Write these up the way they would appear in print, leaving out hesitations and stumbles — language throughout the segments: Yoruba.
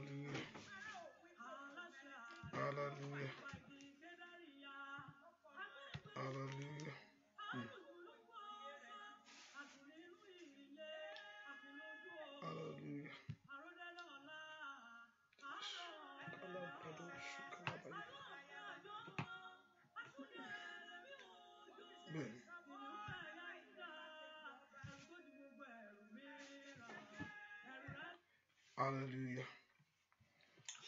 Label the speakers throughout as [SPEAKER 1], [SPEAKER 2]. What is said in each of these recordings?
[SPEAKER 1] Hallelujah. Hallelujah. Hallelujah. Hallelujah. Amen. Hallelujah.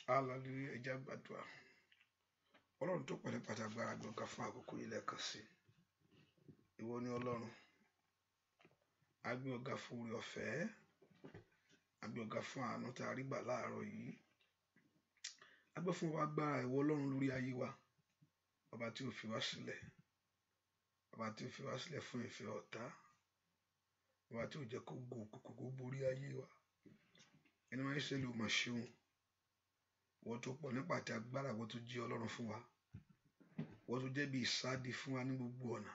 [SPEAKER 1] Hallelujah. Ẹ jẹ́ á gbàdúrà. Ọlọ́run tó pẹ̀lẹ́ pàtàkì agbára gbọ̀ngàn fún àkókò yìí lẹ́ẹ̀kan sí. Ìwọ ni Ọlọ́run. A gbé ọ̀gá fún oore ọ̀fẹ́. A gbé ọ̀gá fún àánú tá a rí gbà láàárọ̀ yìí. A gbé fún wa agbára ìwọ Ọlọ́run lórí ayé wa. Ọba tí ó fi wá sílẹ̀. Ọba tí ó fi wá sílẹ̀ fún ìfẹ́ ọ̀tá. Ọba tí ó jẹ́ kó gun òkùnkùn kó borí ayé wa. Ẹni máa ń ṣe lè mọ̀ ṣeun. Wọ́n tó pọ̀ nípa àti agbára wọ́n tó jí Ọlọ́run fún wa. Wọ́n tó jẹ́ bí ìsádi fún wa ní gbogbo ọ̀nà.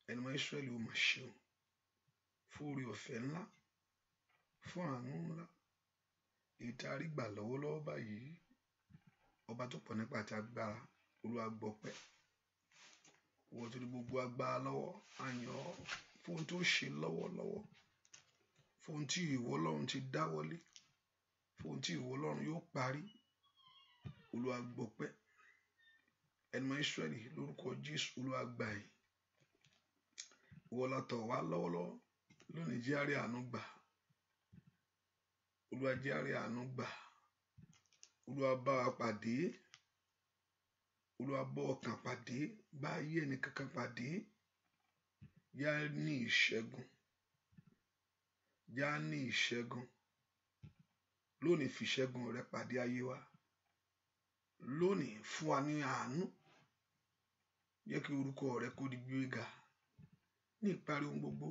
[SPEAKER 1] Ẹni máa ń ṣe lè mọ̀ ṣeun. Fún oore ọ̀fẹ́ ńlá. Fún àánú ńlá. Èyí tá a rí gbà lọ́wọ́lọ́wọ́ báyìí. Ọba tó pọ̀ nípa àti agbára. Olúwa gbọpẹ́. Wọ́n tó ní gbogbo agbára lọ́wọ́. A yàn ọ́ fún ohun tó ṣe lọ́wọ́lọ́wọ́. Fún ohun tí ìwọ Ọlọ́run ti dáwọ́lé. Fún ohun tí ìwọ Ọlọ́run yóò parí. Olúwa gbọpẹ́. Ẹni máa ń Ísírẹ́lì lórúkọ Jésù Olúwa gbà yín. Ìwọ la tọ̀ wá lọ́wọ́lọ́wọ́. Lónìí jẹ́ á rí àánú gbà. Olúwa jẹ́ á rí àánú gbà. Olúwa bá wa pàdé. Olúwa bọ́ ọkàn pàdé. Bá ayé ẹni kankan pàdé. Yá ní ìṣẹ́gun. Yá ní ìṣẹ́gun. Lónìí fi ìṣẹ́gun rẹ pàdé ayé wa. Lónìí fún wa ní àánú. Jẹ́ kí orúkọ rẹ kó di gbéga. Ní ìparí ohun gbogbo.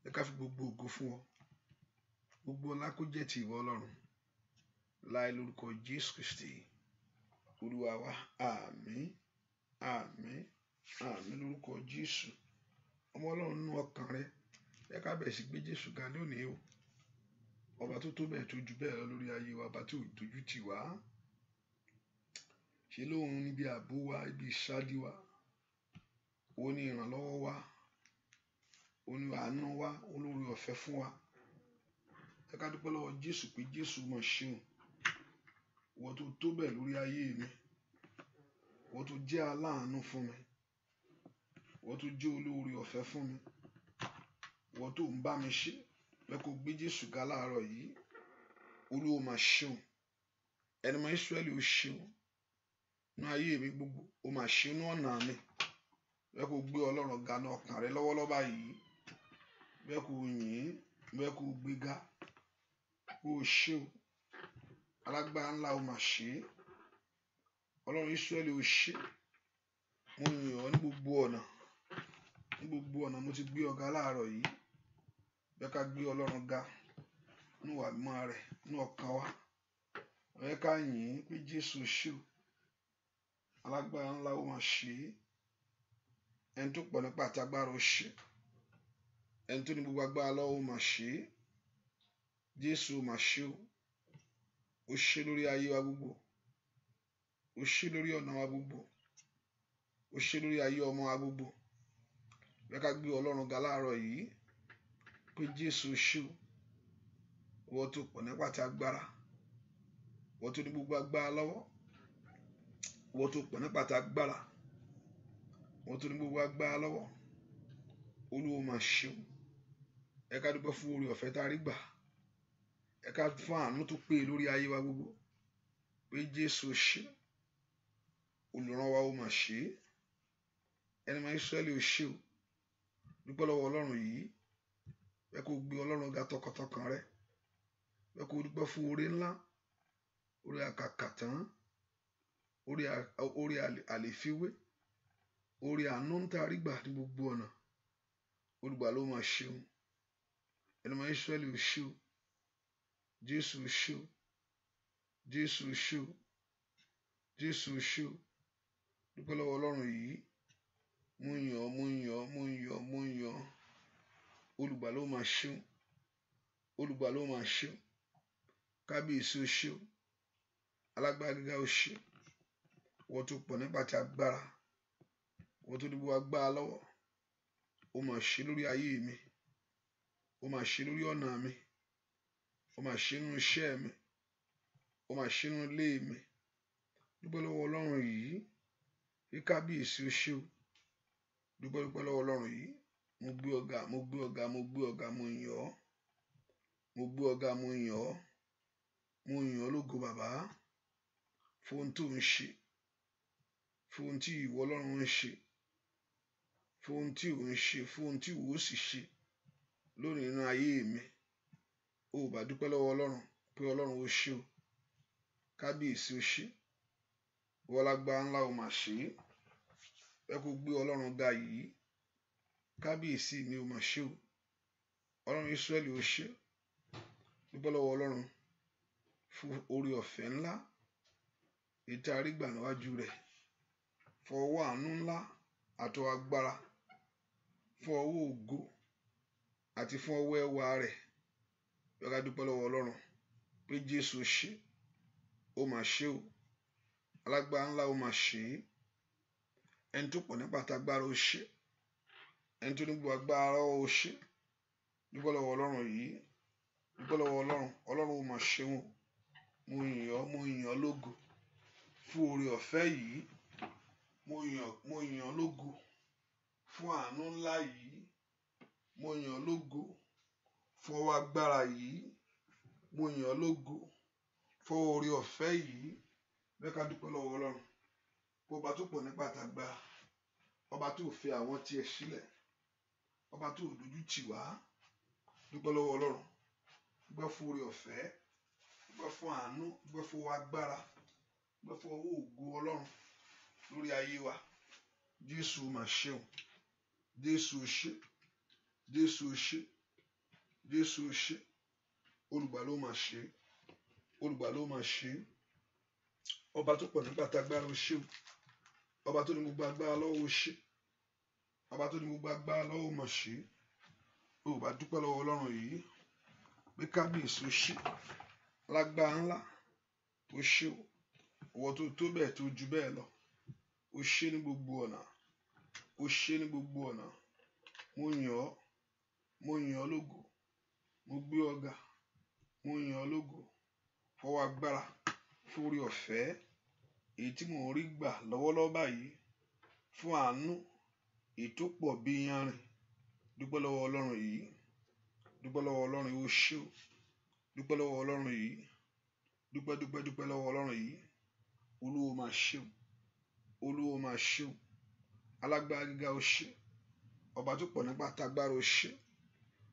[SPEAKER 1] Ẹ ká fi gbogbo ògo fún ọ. Gbogbo ọlá kó jẹ́ ti ìwọ Ọlọ́run. Láì lórúkọ Jésù Kristi. Olúwa wa. Àmín. Àmín. Àmín lórúkọ Jésù. Ọmọ Ọlọ́run nínú ọkàn rẹ. Ẹ ká bẹ̀rẹ̀ sí gbé Jésù ga lónìí o. Ọba tó tó bẹ́ẹ̀ tó ju bẹ́ẹ̀ lọ lórí ayé wa. Ọba tí ò dojú tì wá. Ṣe lóhun níbi ààbò wa, ibi ìsádi wa. Ó ní ìrànlọ́wọ́ wa. Ó ní àánú wa. Olóore ọ̀fẹ́ fún wa. Ẹ ká dúpẹ́ lọ́wọ́ Jésù pé Jésù mọ̀ ṣeun. Ìwọ tó tó bẹ́ẹ̀ lórí ayé mi. Ìwọ tó jẹ́ aláàánú fún mi. Ìwọ tó jẹ́ olóore ọ̀fẹ́ fún mi. Ìwọ tó ń bá mi ṣe. Bẹ́ẹ̀ kó gbé Jésù ga láàárọ̀ yìí. Olúwa máa ṣeun. Ẹni máa ń Ísírẹ́lì ó ṣeun. Nínú ayé mi gbogbo. Ó máa ṣe inú ọ̀nà mi. Bẹ́ẹ̀ kó gbé Ọlọ́run ga ní ọkàn rẹ lọ́wọ́lọ́wọ́ báyìí. Bẹ́ẹ̀ kó yìn. Bẹ́ẹ̀ kó gbéga. Ó ṣeun. Alágbára ńlá ó máa ṣe. Ọlọ́run Ísírẹ́lì ó ṣe. Mo yìn ọ́ ní gbogbo ọ̀nà. Ní gbogbo ọ̀nà mo ti gbé ọ ga láàárọ̀ yìí. Bẹ́ẹ̀ ká gbé Ọlọ́run ga. Nínú ìwà mímọ́ rẹ̀. Nínú ọkàn wa. Bẹ́ẹ̀ ká yìn pé Jésù ṣe o. Alágbára ńlá ó máa ṣe. Ẹni tó pọ̀ nípa àti agbára ó ṣe. Ẹni tó ní gbogbo agbára lọ́wọ́ ó máa ṣe. Jésù ó máa ṣe o. Ó ṣe lórí ayé wa gbogbo. Ó ṣe lórí ọ̀nà wa gbogbo. Ó ṣe lórí ayé ọmọ wa gbogbo. Bẹ́ẹ̀ ká gbé Ọlọ́run ga láàárọ̀ yìí. Pé Jésù ṣe o. Ìwọ tó pọ̀ nípa àti agbára. Ìwọ tó ní gbogbo agbára lọ́wọ́. Ìwọ tó pọ̀ nípa àti agbára. Ìwọ tó ní gbogbo agbára lọ́wọ́. Olúwa máa ṣe o. Ẹ ká dúpẹ́ fún oore ọ̀fẹ́ tá a rí gbà. Ẹ ká fún àánú tó pé lórí ayé wa gbogbo. Pé Jésù ṣe. Olùrànwọ́ ó máa ṣe. Ẹni máa ń Ísírẹ́lì ó ṣe o. Dúpẹ́ lọ́wọ́ Ọlọ́run yìí. Bẹ́ẹ̀ kó gbé Ọlọ́run ga tọkàntọkàn rẹ. Bẹ́ẹ̀ kó dúpẹ́ fún oore ńlá. Oore àkàkàtàn. Oore àlèfiwé. Oore àánú tá a rí gbà ní gbogbo ọ̀nà. Olùgbà ló máa ṣeun. Ẹni máa ń Ísírẹ́lì ó ṣe o. Jésù ṣe o. Jésù ṣe o. Jésù ṣe o. Dúpẹ́ lọ́wọ́ Ọlọ́run yìí. Mo yìn ọ́, mo yìn ọ́, mo yìn ọ́, mo yìn ọ́. Olùgbà ló máa ṣeun. Olùgbà ló máa ṣeun. kábíyèsí o ṣé o, alágbára gíga o ṣé, wọ́n tó pọ̀ nípa ti agbára, wọ́n tó ní gbogbo agbára lọ́wọ́, ó máa ṣe lórí ayé mi, ó máa ṣe lórí ọ̀nà mi, ó máa ṣe nínú iṣẹ́ mi, ó máa ṣe nínú ilé mi. Dúpẹ́ lọ́wọ́ Ọlọ́run yìí, kí kábíyèsí o ṣé o, dúpẹ́ lọ́wọ́ Ọlọ́run yìí, mo gbé ọ̀gá, mo gbé ọ̀gá, mo gbé ọ̀gá, mo yìn ọ́, mo gbé ọ̀gá, mo yìn ọ́, mo yìn ọ́ lógo bàbá, fún ohun tó ń ṣe, fún ohun tí ìwọ Ọlọ́run ń ṣe, fún ohun tí ò ń ṣe, fún ohun tí ìwọ ó sì ṣe lónìí nínú ayé mi. Ó bá dúpẹ́ lọ́wọ́ Ọlọ́run pé Ọlọ́run ó ṣé o, kábíyèsí ó ṣé, ìwọ lágbára ńlá ó máa ṣe é. Ẹ kó gbé Ọlọ́run ga yìí, kábíyèsí mi ó máa ṣe o, Ọlọ́run Ísírẹ́lì ó ṣé. Dúpẹ́ lọ́wọ́ Ọlọ́run fún orí ọ̀fẹ́ ńlá ètò àrígbà níwájú rẹ̀, fún ọwọ́ àánú ńlá àti agbára, fún ọwọ́ ògo àti fún ọwọ́ ẹwà rẹ̀. Ẹ ká dúpẹ́ lọ́wọ́ Ọlọ́run pé Jésù ṣe, ó máa ṣe o, alágbára ńlá ó máa ṣe é, ẹni tó pọ̀ nípa tagbára ó ṣe, ẹni tó ní gbogbo agbára ó ṣe. Dúpẹ́ lọ́wọ́ Ọlọ́run yìí, dúpẹ́ lọ́wọ́ Ọlọ́run, Ọlọ́run ó máa ṣe wọn. Mo yìn ọ́ lógo fún oore ọ̀fẹ́ yìí, mo yìn ọ́ lógo fún àánú ńlá yìí, mo yìn ọ́ lógo fún ọwọ́ agbára yìí, mo yìn ọ́ lógo fún oore ọ̀fẹ́ yìí. Bẹ́ẹ̀ ká dúpẹ́ lọ́wọ́ Ọlọ́run, ọba tó pọ̀ nípa tagbára, ọba tó fi àwọn tiẹ̀ sílẹ̀, ọba tó dojú tì wá. Dúpẹ́ lọ́wọ́ Ọlọ́run, dúpẹ́ fún oore ọ̀fẹ́, dúpẹ́ fún àánú, dúpẹ́ fún ọwọ́ agbára, dúpẹ́ fún ọwọ́ ògo Ọlọ́run lórí ayé wa. Jésù máa ṣe o, Jésù ṣe, Jésù ṣe, Jésù ṣe, olùgbàlà ló máa ṣe, olùgbàlà ló máa ṣe. Ọba tó pọ̀ nípa tagbára ó ṣe o, ọba tó ní gbogbo agbára lọ́wọ́ ó ṣe, ọba tó ní gbogbo agbára lọ́wọ́ ó máa ṣe. Ó bá dúpẹ́ lọ́wọ́ Ọlọ́run yìí pé kábíyèsí ó ṣe, lágbára ńlá ó ṣe o, ìwọ tó tó bẹ́ẹ̀ tó ju bẹ́ẹ̀ lọ, ó ṣe ní gbogbo ọ̀nà, ó ṣe ní gbogbo ọ̀nà. Mo yìn ọ́, mo yìn ọ́ lógo, mo gbé ọ̀gá, mo yìn ọ́ lógo fọwọ́ agbára, fún oore ọ̀fẹ́ èyí tí mò ń rí gbà lọ́wọ́lọ́wọ́ báyìí, fún àánú èyí tó pọ̀ bí iyanrìn. Dúpẹ́ lọ́wọ́ Ọlọ́run yìí, dúpẹ́ lọ́wọ́ Ọlọ́run yìí ó ṣé o, dúpẹ́ lọ́wọ́ Ọlọ́run yìí, dúpẹ́ lọ́wọ́ Ọlọ́run yìí. Olúwa máa ṣe o, Olúwa máa ṣe o, alágbára gíga ó ṣe, ọba tó pọ̀ nípa tagbára ó ṣe,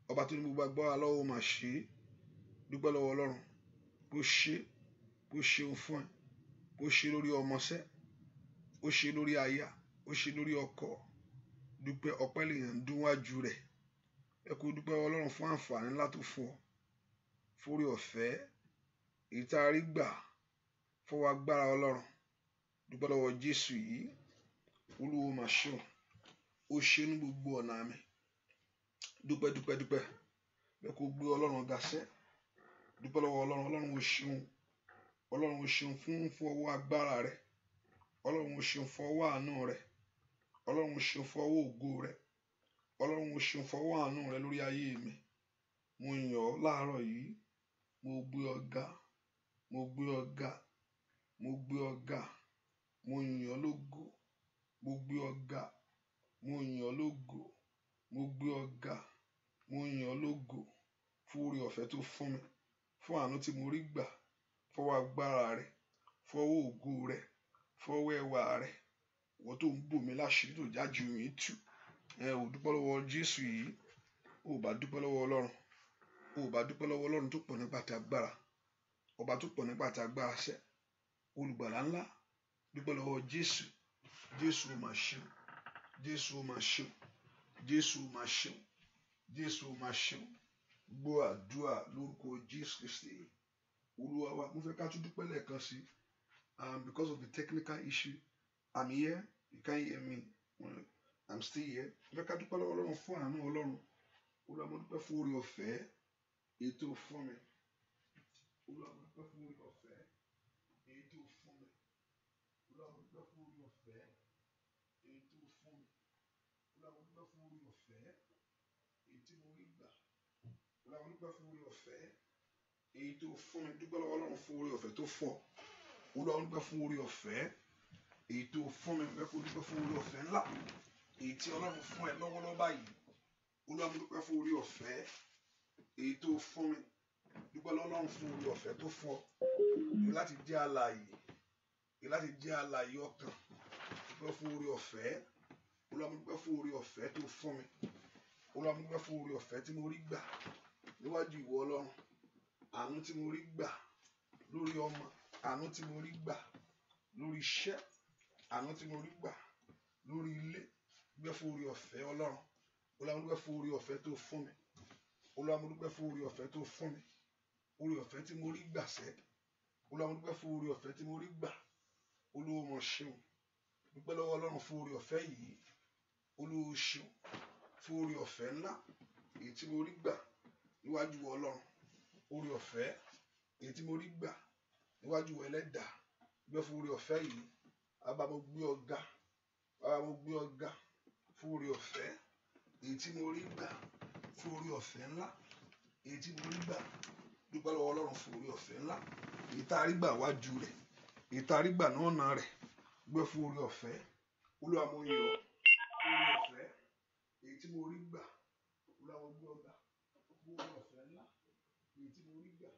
[SPEAKER 1] ọba tó ní gbogbo agbára lọ́wọ́ ó máa ṣe. Dúpẹ́ lọ́wọ́ Ọlọ́run bó ṣe, bó ṣeun fún ẹ, bó ṣe lórí ọmọṣẹ́, ó ṣe lórí aya, ó ṣe lórí ọkọ. Dúpẹ́, ọpẹ́ lèèyàn ń dún wájú rẹ̀. Ẹ kú dúpẹ́ Ọlọ́run fún àǹfààní ńlá tó fún ọ, fún oore ọ̀fẹ́ èyí tá a rí gbà fọwọ́ agbára Ọlọ́run. Dúpẹ́ lọ́wọ́ Jésù yìí, Olúwa máa ṣe o, ó ṣe ní gbogbo ọ̀nà mi. Dúpẹ́, ẹ kú gbé Ọlọ́run ga sẹ́. Dúpẹ́ lọ́wọ́ Ọlọ́run, Ọlọ́run ó ṣeun, Ọlọ́run ó ṣeun fún ọwọ́ agbára rẹ̀, Ọlọ́run ó ṣeun fún ọwọ́ àánú rẹ̀, Ọlọ́run ó ṣeun fún ọwọ́ ògo rẹ̀, Ọlọ́run ó ṣeun fún ọwọ́ àánú rẹ̀ lórí ayé mi. Mo yìn ọ́ láàárọ̀ yìí, mo gbé ọ̀gá, mo gbé ọ̀gá, mo gbé ọ̀gá, mo yìn ọ́ lógo, mo gbé ọ̀gá, mo yìn ọ́ lógo, mo gbé ọ̀gá, mo yìn ọ́ lógo fún oore ọ̀fẹ́ tó fún mi, fún àánú tí mo rí gbà, fọwọ́ agbára rẹ̀, fọwọ́ ògo rẹ̀, fọwọ́ ẹwà rẹ̀. Ìwọ tó ń bò mí láṣìírí tó jájú mi tú. Ò dúpẹ́ lọ́wọ́ Jésù yìí, ó bá dúpẹ́ lọ́wọ́ Ọlọ́run, ó bá dúpẹ́ lọ́wọ́ Ọlọ́run tó pọ̀ nípa tagbára, ọba tó pọ̀ nípa tagbára sẹ́, olùgbàlà ńlá. Dúpẹ́ lọ́wọ́ Jésù, Jésù ó máa ṣe o, Jésù ó máa ṣe o, Jésù ó máa ṣe o, Jésù ó máa ṣe o. Gbọ́ àdúrà lórúkọ Jésù Kristi Olúwa wa. Mo fẹ́ ká tún dúpẹ́ lẹ́ẹ̀kan sí, because of the technical issue, I'm here, you can't hear me, I'm still here. Mo fẹ́ ká dúpẹ́ lọ́wọ́ Ọlọ́run fún àánú Ọlọ́run. Olúwa mo dúpẹ́ fún oore ọ̀fẹ́ ètò fún mi. Olúwa mo dúpẹ́ fún orí ọ̀fẹ́ èyí tó fún mi. Olúwa mo dúpẹ́ fún orí ọ̀fẹ́ èyí tó fún mi. Olúwa mo dúpẹ́ fún orí ọ̀fẹ́ èyí tí mo rí gbà. Olúwa mo dúpẹ́ fún orí ọ̀fẹ́ èyí tó fún mi. Dúpẹ́ lọ́wọ́ Ọlọ́run fún orí ọ̀fẹ́ tó fún ọ. Olúwa mo dúpẹ́ fún orí ọ̀fẹ́ èyí tó fún mi. Mo fẹ́ kó dúpẹ́ fún orí ọ̀fẹ́ ńlá èyí tí Ọlọ́run fún ẹ lọ́wọ́lọ́wọ́ báyìí. Olúwa mo dúpẹ́ fún orí ọ̀fẹ́ èyí tó fún mi. Dúpẹ́ lọ́wọ́ Ọlọ́run fún orí ọ̀fẹ́ tó fún ọ láti jẹ́ alààyè, láti jẹ́ alààyè ọkàn. Dúpẹ́ fún orí ọ̀fẹ́. Olúwa mo dúpẹ́ fún orí ọ̀fẹ́ tó fún mi. Olúwa mo dúpẹ́ fún orí ọ̀fẹ́ tí mo rí gbà níwájú ìwọ Ọlọ́run. Àánú tí mo rí gbà lórí ọmọ, àánú tí mo rí gbà lórí iṣẹ́, àánú tí mo rí gbà lórí ilé. Dúpẹ́ fún orí ọ̀fẹ́ Ọlọ́run. Olúwa mo dúpẹ́ fún orí ọ̀fẹ́ tó fún mi. Olúwa mo dúpẹ́ fún orí ọ̀fẹ́ tó fún mi. Orí ọ̀fẹ́ tí mo rí gbà sẹ́. Olúwa mo dúpẹ́ fún orí ọ̀fẹ́ tí mo rí gbà. Olúwa mo ṣeun. Dúpẹ́ lọ́wọ́ Ọlọ́run fún orí ọ̀fẹ́ yìí. Olúwa ṣeun fún orí ọ̀fẹ́ ńlá èyí tí mo rí gbà níwájú Ọlọ́run. Orí ọ̀fẹ́ èyí tí mo rí gbà níwájú Ẹlẹ́dàá. Dúpẹ́ fún orí ọ̀fẹ́ yìí. Baba mo gbé ọ̀gá. Baba mo gbé ọ̀gá fún orí ọ̀fẹ́ èyí tí mo rí gbà, fún orí ọ̀fẹ́ ńlá èyí tí mo rí gbà. Dúpẹ́ lọ́wọ́ Ọlọ́run fún orí ọ̀fẹ́ ńlá èyí tá a rí gbà wájú rẹ̀, èyí tá a rí gbà náà ọ̀nà rẹ̀. Dúpẹ́ fún orí ọ̀fẹ́. Olúwa mo yọ̀ orí ọ̀fẹ́ èyí tí mo rí gbà. Olúwa mo gbé ọ̀gá fún orí ọ̀fẹ́ ńlá èyí tí mo rí gbà.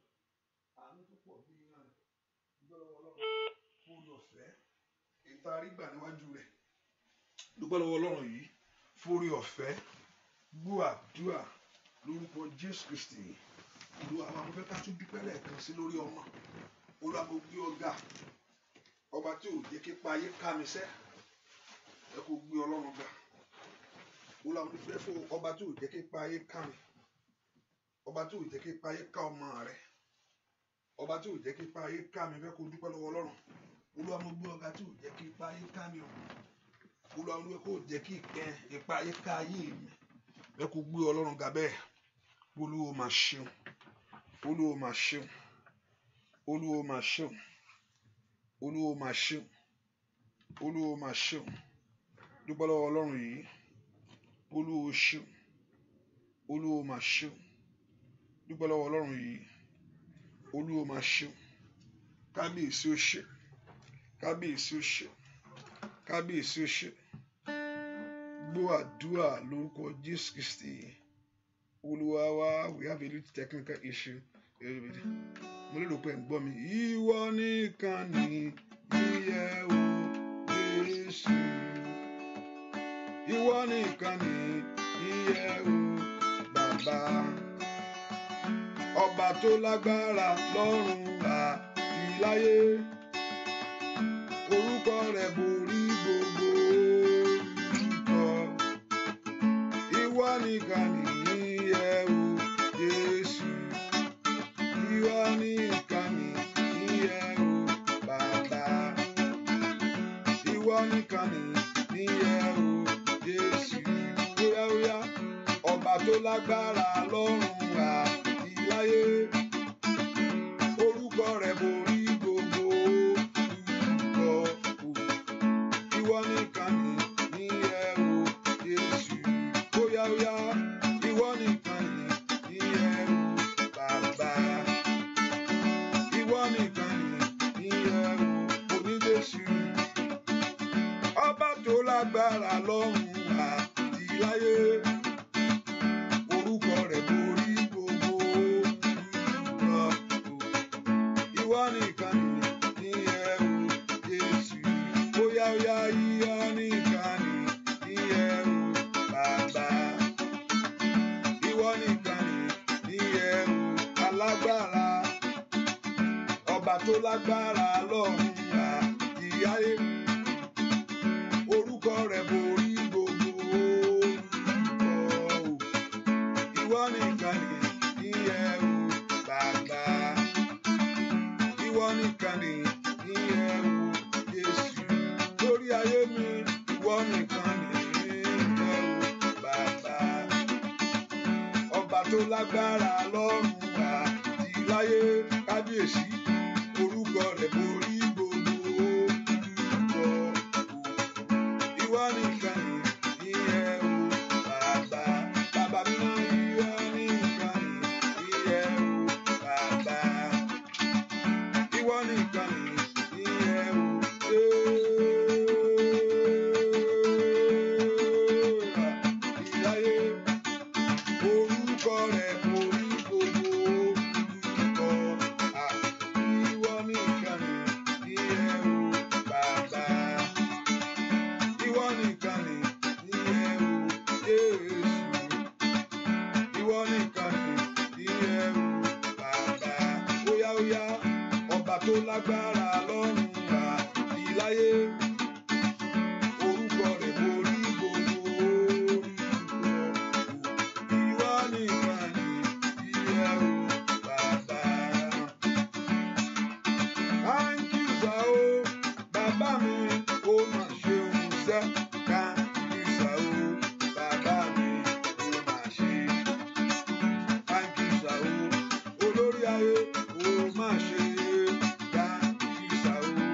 [SPEAKER 1] Àánú tó pọ̀ bí iná rẹ̀. Dúpẹ́ lọ́wọ́ Ọlọ́run fún orí ọ̀fẹ́ èyí tá a rí gbà níwájú rẹ̀. Dúpẹ́ lọ́wọ́ Ọlọ́run yìí fún orí ọ̀fẹ́. Gbọ́ àdúrà lórúkọ Jésù Kristi. Olúwa àwọn fẹ́ ká tún dúpẹ́ lẹ́ẹ̀kan sí lórí ọmọ. Olúwa mo gbé ọ̀gá. Ọba tí ò jẹ́ kí pa ayé ká mi sẹ́. Ẹ kò gbé Ọlọ́run ga. Olúwa mo dúpẹ́ fún ọba tí ò jẹ́ kí pa ayé ká mi. Ọba tí ò jẹ́ kí pa ayé ká ọmọ rẹ̀. Ọba tí ò jẹ́ kí pa ayé ká mi. Fẹ́ kó dúpẹ́ lọ́wọ́ Ọlọ́run. Olúwa mo gbé ọ̀gá tí ò jẹ́ kí pa ayé ká mi o. Olúwa mo kò jẹ́ kí ipa ayé ká ayé mi. Fẹ́ kó gbé Ọlọ́run ga bẹ́ẹ̀. Olúwa máa ṣeun. Olúwa máa ṣeun. Olúwa máa ṣeun. Olúwa máa ṣeun. Olúwa máa ṣeun. Dúpẹ́ lọ́wọ́ Ọlọ́run yìí. Olúwa ṣeun. Olúwa máa ṣeun. Dúpẹ́ lọ́wọ́ Ọlọ́run yìí. Olúwa máa ṣeun. Kábíyèsí ó ṣe. Kábíyèsí ó ṣe. Kábíyèsí ó ṣe. Gbọ́ àdúrà lórúkọ Jésù Kristi. Olúwa wa, we have a little technical issue. Mo lérò pé ẹ ń gbọ́ mi. Ìwọ nìkan ni ìyè o Jésù. Ìwọ nìkan ni ìyè o Bàbá. Ọba tó lágbára lọ́run àti láyé. Orúkọ rẹ̀ borí gbogbo orúkọ. Ìwọ nìkan ni ìyè o Jésù. Ìwọ nìkan ni ìyè o Bàbá. Ìwọ nìkan ni ìyè o Jésù. Óyá ọba tó lágbára lọ́run àti láyé. Orúkọ rẹ̀ borí gbogbo orúkọ. Ìwọ nìkan ni ìyè o Jésù. Óyá ìwọ nìkan ni ìyè o Bàbá. Ìwọ nìkan ni ìyè o Oníjésù. Ọba tó lágbára lọ́run àti láyé. Orúkọ rẹ̀ borí gbogbo orúkọ. Ìwọ nìkan ni ìyè o Jésù. Óyá ìwọ nìkan ni ìyè o Bàbá. Ìwọ nìkan ni ìyè o alágbára. Ọba tó lágbára lọ́run àti ayé. Orúkọ rẹ̀ borí gbogbo orúkọ. Ìwọ nìkan ni ìyè o Bàbá. Ìwọ nìkan ni ìyè o Jésù. Lórí ayé mi, ìwọ nìkan ni ìyè o Bàbá. Ọba tó lágbára lọ́run àti láyé. kábíyèsí orúkọ rẹ̀ borí gbogbo orúkọ. Ìwọ nìkan ni ẹ o bàbá, bàbá mímọ́, ìwọ nìkan ni ẹ o bàbá, ìwọ nìkan ni ẹ o ìdáyé. Orúkọ rẹ̀ borí gbogbo orúkọ. Ìwọ nìkan ni ẹ o bàbá, ìwọ nìkan ni ẹ o Jésù, ìwọ nìkan ni ẹ o bàbá. Óyá óyá, ọba tó lágbára lọ́run àti láyé. Orúkọ rẹ̀ borí gbogbo orúkọ. Ìwọ nìkan ni ẹ o bàbá. Thank you sir o, bàbá mi, ó mà ṣeun sẹ́. Thank you sir o, bàbá mi, ó mà ṣe. Thank you sir o, olórí ayé, ó mà ṣe. Thank you sir o,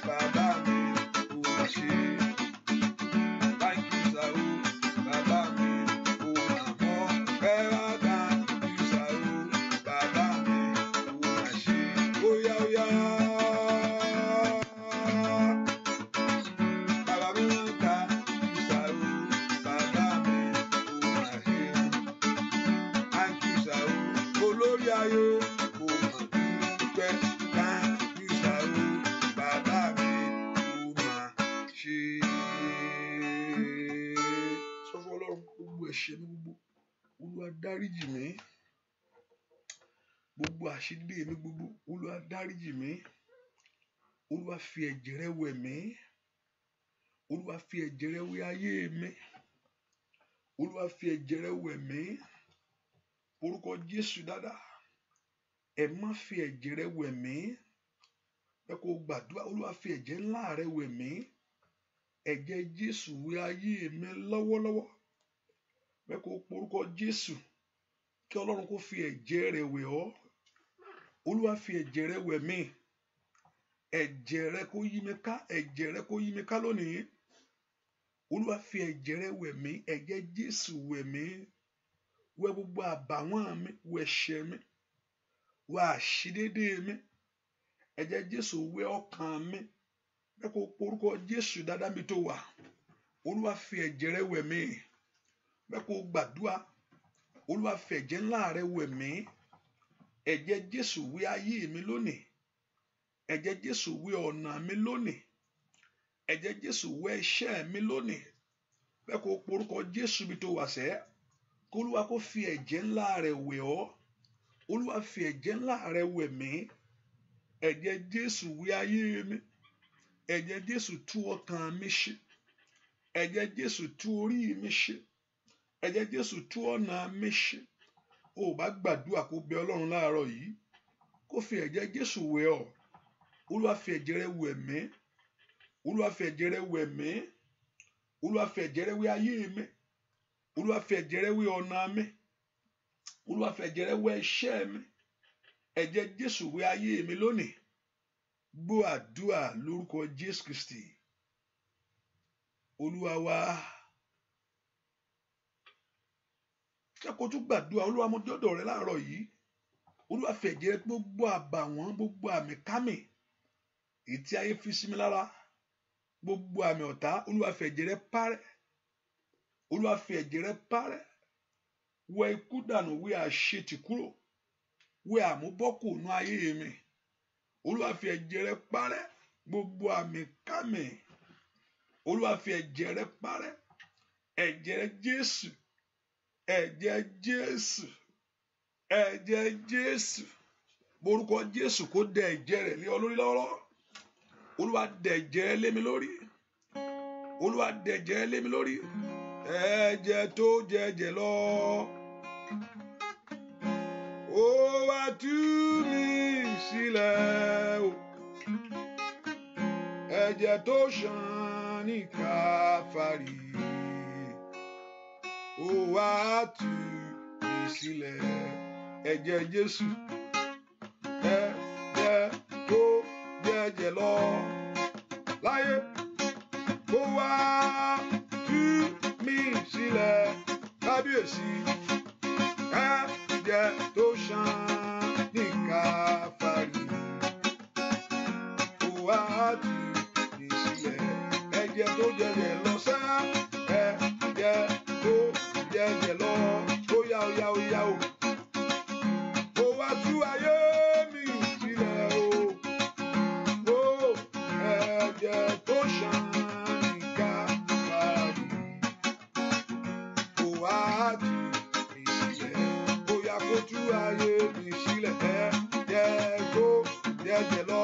[SPEAKER 1] bàbá mi, ó mà ṣe. Thank you sir o, bàbá mi, ó mà mọ́. Ẹ wá thank you sir o, bàbá mi, ó mà ṣe. Óyá óyá. Bàbá mi ń ta ìsàrò, bàbá mi ò mà ṣe. Thank you sir o, olórí ayé ò mà dúpẹ́. Thank you sir o, bàbá mi ò mà ṣe. Sọ fún Ọlọ́run gbogbo ẹ̀ṣẹ̀ mi gbogbo, Olúwa dáríjì mí. Gbogbo àṣírí mi gbogbo, Olúwa dáríjì mí. Olúwa fi ẹ̀jẹ̀ rẹ̀ wẹ̀ mí. Olúwa fi ẹ̀jẹ̀ rẹ̀ wẹ̀ ayé mi. Olúwa fi ẹ̀jẹ̀ rẹ̀ wẹ̀ mí. Orúkọ Jésù dáadáa. Ẹ má fi ẹ̀jẹ̀ rẹ̀ wẹ̀ mí. Ẹ kò gbàdúrà, Olúwa fi ẹ̀jẹ̀ ńlá rẹ̀ wẹ̀ mí. Ẹ̀jẹ̀ Jésù wẹ̀ ayé mi lọ́wọ́lọ́wọ́. Ẹ kò porúkọ Jésù kí Ọlọ́run kó fi ẹ̀jẹ̀ rẹ̀ wẹ̀ ọ́. Olúwa fi ẹ̀jẹ̀ rẹ̀ wẹ̀ mí. Ẹ̀jẹ̀ rẹ̀ kó yí mi ká, ẹ̀jẹ̀ rẹ̀ kó yí mi ká lónìí. Olúwa fi ẹ̀jẹ̀ rẹ̀ wẹ̀ mí, ẹ̀jẹ̀ Jésù wẹ̀ mí. Wẹ̀ gbogbo àbàwọ́n mi, wẹ̀ ẹ̀ṣẹ̀ mi, wẹ̀ àṣìdédé mi. Ẹ̀jẹ̀ Jésù wẹ̀ ọkàn mi. Ẹ kò porúkọ Jésù dáadáa mi tó wà. Olúwa fi ẹ̀jẹ̀ rẹ̀ wẹ̀ mí. Ẹ kò gbàdúrà, Olúwa fi ẹ̀jẹ̀ ńlá rẹ̀ wẹ̀ mí. Ẹ̀jẹ̀ Jésù wẹ̀ ayé mi lónìí. Ẹ̀jẹ̀ Jésù wẹ̀ ọ̀nà mi lónìí. Ẹ̀jẹ̀ Jésù wẹ̀ iṣẹ́ mi lónìí. Ẹ kò porúkọ Jésù mi tó wà sẹ́. Kí Olúwa kó fi ẹ̀jẹ̀ ńlá rẹ̀ wẹ̀ ọ́. Olúwa fi ẹ̀jẹ̀ ńlá rẹ̀ wẹ̀ mí. Ẹ̀jẹ̀ Jésù wẹ̀ ayé mi. Ẹ̀jẹ̀ Jésù tú ọkàn mi ṣe. Ẹ̀jẹ̀ Jésù tú orí mi ṣe. Ẹ̀jẹ̀ Jésù tú ọ̀nà mi ṣe. O bá gbàdúrà kó bẹ Ọlọ́run láàárọ̀ yìí kó fi ẹ̀jẹ̀ Jésù wẹ̀ ọ́. Olúwa fi ẹ̀jẹ̀ rẹ̀ wẹ̀ mí. Olúwa fi ẹ̀jẹ̀ rẹ̀ wẹ̀ mí. Olúwa fi ẹ̀jẹ̀ rẹ̀ wẹ̀ ayé mi. Olúwa fi ẹ̀jẹ̀ rẹ̀ wẹ̀ ọ̀nà mi. Olúwa fi ẹ̀jẹ̀ rẹ̀ wẹ̀ iṣẹ́ mi. Ẹ̀jẹ̀ Jésù wẹ̀ ayé mi lónìí. Gbọ́ àdúrà lórúkọ Jésù Kristi. Olúwa wa. Ṣé kó tún gbàdúrà, Olúwa mo dọ́dọ̀ rẹ láàárọ̀ yìí. Olúwa fi ẹ̀jẹ̀ rẹ̀ gbogbo àbàwọ́n, gbogbo àmì kámì èyí tí ayé fi sí mi lára, gbogbo àmì ọ̀tá, Olúwa fi ẹ̀jẹ̀ rẹ̀ parẹ́. Olúwa fi ẹ̀jẹ̀ rẹ̀ parẹ́. Wẹ̀ ikú dànù, wẹ̀ àṣetì kúrò, wẹ̀ àmúbọ́kù nú ayé mi. Olúwa fi ẹ̀jẹ̀ rẹ̀ parẹ́. Gbogbo àmì kámì, Olúwa fi ẹ̀jẹ̀ rẹ̀ parẹ́. Ẹ̀jẹ̀ Jésù, ẹ̀jẹ̀ Jésù, ẹ̀jẹ̀ Jésù. Borúkọ Jésù kó dẹ ẹ̀jẹ̀ rẹ̀ lé ọ lórí lọ́wọ́. Olúwa dẹ ẹ̀jẹ̀ rẹ̀ lé mi lórí. Olúwa dẹ ẹ̀jẹ̀ rẹ̀ lé mi lórí. Ẹ̀jẹ̀ tó jẹ̀jẹ̀ lọ. Ó wá tú mi sílẹ̀ o. Ẹ̀jẹ̀ tó ṣàn ní Káfárì. Ó wá tú mi sílẹ̀. Ẹ̀jẹ̀ Jésù. jẹ́jẹ́ lọ láyé kó wá tú mi sílẹ̀ kábíyèsí ẹ̀jẹ̀ tó ṣàn ní Káfárì kó wá tú mi sílẹ̀ ẹ̀jẹ̀ tó jẹ́jẹ́ lọ sá ẹ̀jẹ̀ tó jẹ́jẹ́ lọ ó yá ó yá ó yá ó kó wá tú ayé mi sílẹ̀ o ẹ̀jẹ̀ tó ṣàn ní Káfárì kó wá tú mi sílẹ̀ ó yá kó tú ayé mi sílẹ̀ ẹ̀jẹ̀ tó jẹ́jẹ́ lọ.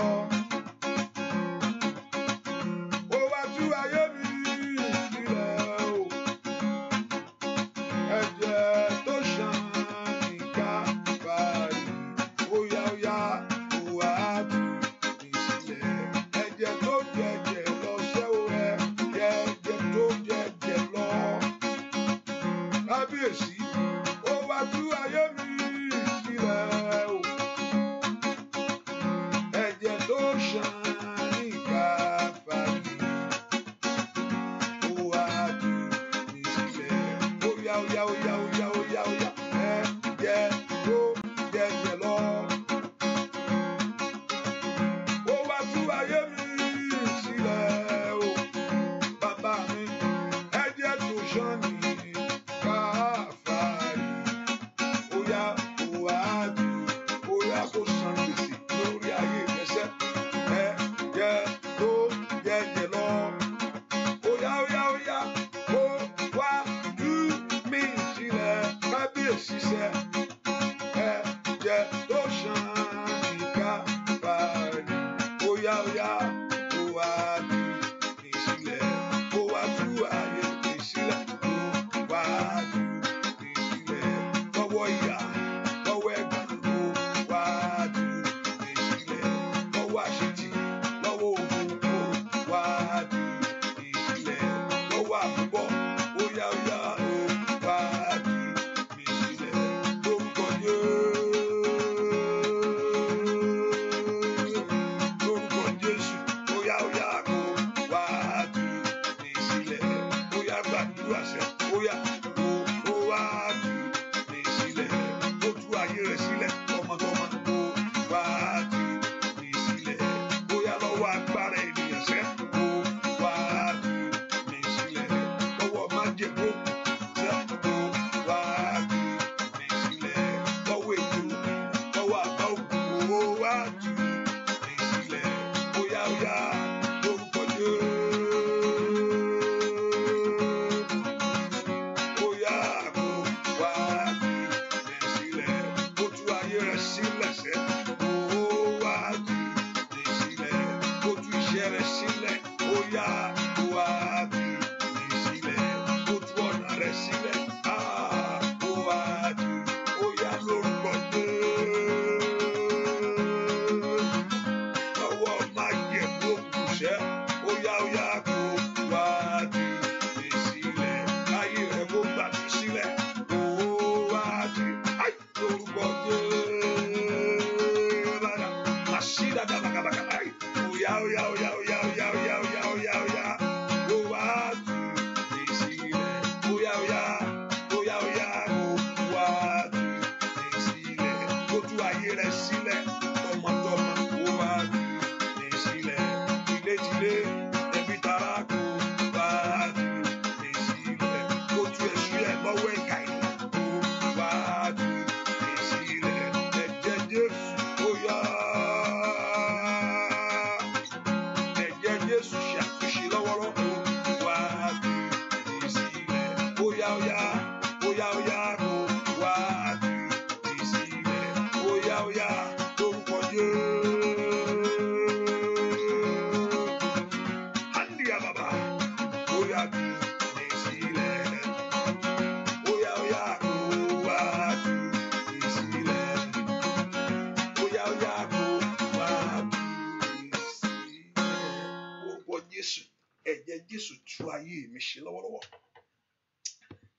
[SPEAKER 1] Jésù tú ayé mi ṣe lọ́wọ́lọ́wọ́.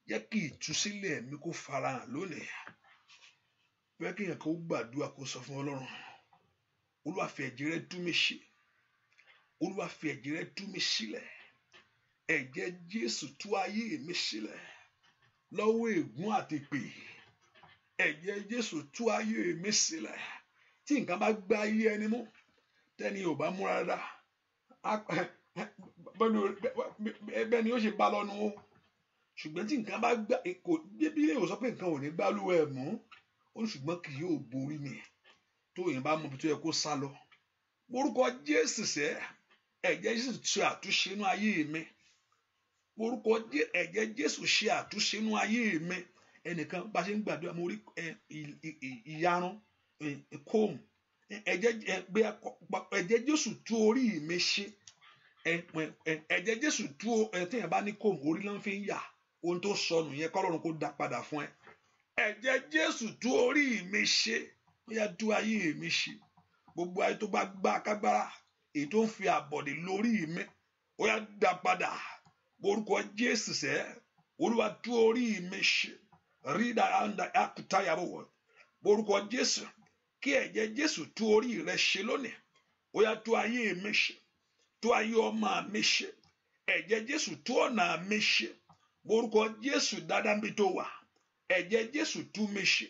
[SPEAKER 1] Jẹ́ kí ìtúsílẹ̀ mi kó farahàn lónìí. Bẹ́ẹ̀ kí èèyàn kó gbàdúrà kó sọ fún Ọlọ́run. Olúwa fi ẹ̀jẹ̀ rẹ̀ tú mi ṣe. Olúwa fi ẹ̀jẹ̀ rẹ̀ tú mi sílẹ̀. Ẹ̀jẹ̀ Jésù tú ayé mi sílẹ̀ lọ́wọ́ ègún àti èpè. Ẹ̀jẹ̀ Jésù tú ayé mi sílẹ̀. Tí nǹkan bá gbá ayé ẹni mú, tẹ́ni ò bá múra dáadáa, bẹ́ẹ̀ ni ó ṣe bá lọ́nu o. Ṣùgbọ́n tí nǹkan bá gbá, bí ilé ìwòsàn pé nǹkan ò ní gbá lúwẹ̀ ẹ̀ mú, ó ṣùgbọ́n kì yóò borí mi. Tó yẹn bá mọ ibi tó yẹ kó sá lọ. Orúkọ Jésù sẹ́, ẹ̀jẹ̀ Jésù ṣe àtúnṣe inú ayé mi. Orúkọ ẹ̀jẹ̀ Jésù ṣe àtúnṣe inú ayé mi. Ẹnìkan bá ṣe ń gbàdúrà, mo rí ìyarun comb. Ẹ̀jẹ̀ Jésù tú orí mi ṣe. Ẹ̀jẹ̀ Jésù tú téèyàn bá ní comb, orí ló ń fi ń yà. Ohun tó sọnù yẹn kọ́lọ́run kó dá padà fún ẹ. Ẹ̀jẹ̀ Jésù tú orí mi ṣe. Ó yá tú ayé mi ṣe. Gbogbo ayé tó bá gbá kágbára, èyí tó ń fi àbọ̀dè lórí mi, ó yá dá padà. Orúkọ Jésù sẹ́, Olúwa tú orí mi ṣe. Rí dáadáa akutayabo wọ̀. Orúkọ Jésù, kí ẹ̀jẹ̀ Jésù tú orí rẹ ṣe lónìí. Ó yá tú ayé mi ṣe. Tú ayé ọmọ mi ṣe. Ẹ̀jẹ̀ Jésù tú ọ̀nà mi ṣe. Orúkọ Jésù dáadáa níbi tó wà. Ẹ̀jẹ̀ Jésù tú mi ṣe.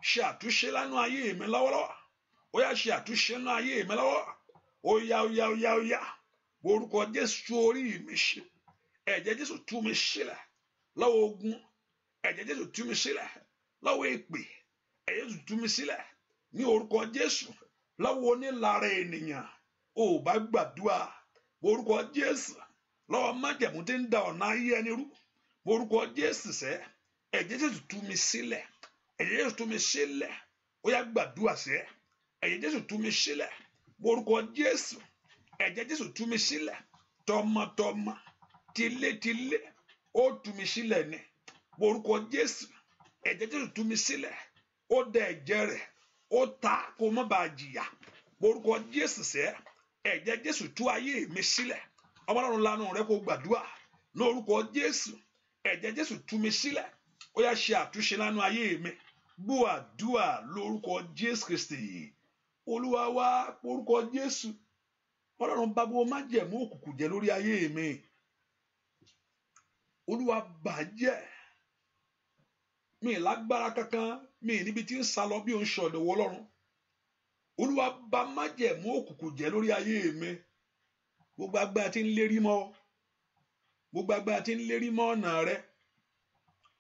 [SPEAKER 1] Ṣe àtúnṣe lánú ayé mi lọ́wọ́lọ́wọ́. Ó yá ṣe àtúnṣe lánú ayé mi lọ́wọ́. Ó yá. Orúkọ Jésù tú orí mi ṣe. Ẹ̀jẹ̀ Jésù tú mi sílẹ̀ lọ́wọ́ ogun. Ẹ̀jẹ̀ Jésù tú mi sílẹ̀ lọ́wọ́ èpè. Ẹ̀jẹ̀ Jésù tú mi sílẹ̀ ní orúkọ Jésù lọ́wọ́ onílára ènìyàn. Ó bá gbàdúrà orúkọ Jésù lọ́wọ́ májẹ̀mú tí ń da ọ̀nà ayé ẹni rú. Orúkọ Jésù sẹ́, ẹ̀jẹ̀ Jésù tú mi sílẹ̀. Ẹ̀jẹ̀ Jésù tú mi sílẹ̀. Ó yá gbàdúrà sẹ́, ẹ̀jẹ̀ Jésù tú mi sílẹ̀. Orúkọ Jésù, ẹ̀jẹ̀ Jésù tú mi sílẹ̀. Tọmọtọmọ, tilétilé, ó tú mi sílẹ̀ ni. Orúkọ Jésù, ẹ̀jẹ̀ Jésù tú mi sílẹ̀. Ó dẹ ẹ̀jẹ̀ rẹ̀, ó ta kó má bàa jìyà. Orúkọ Jésù sẹ́, ẹ̀jẹ̀ Jésù tú ayé mi sílẹ̀. Ọmọ Ọlọ́run lanu rẹ kó gbàdúrà lórúkọ Jésù. Ẹ̀jẹ̀ Jésù tú mi sílẹ̀. Ó yá ṣe àtúnṣe lánú ayé mi. Gbọ́ àdúà lórúkọ Jésù Kristi. Olúwa wá orúkọ Jésù. Ọlọ́run bá gbogbo májẹ̀mú òkùnkùn jẹ́ lórí ayé mi. Olúwa bàjẹ́. Mi lágbára kankan, mi níbi tí ń sá lọ bí ó ń ṣọ̀dọ̀ wọ Ọlọ́run. Olúwa bá májẹ̀mú òkùnkùn jẹ́ lórí ayé mi. Gbogbo agbára tí ń lérí mọ́, gbogbo agbára tí ń lérí mọ́ ọ̀nà rẹ,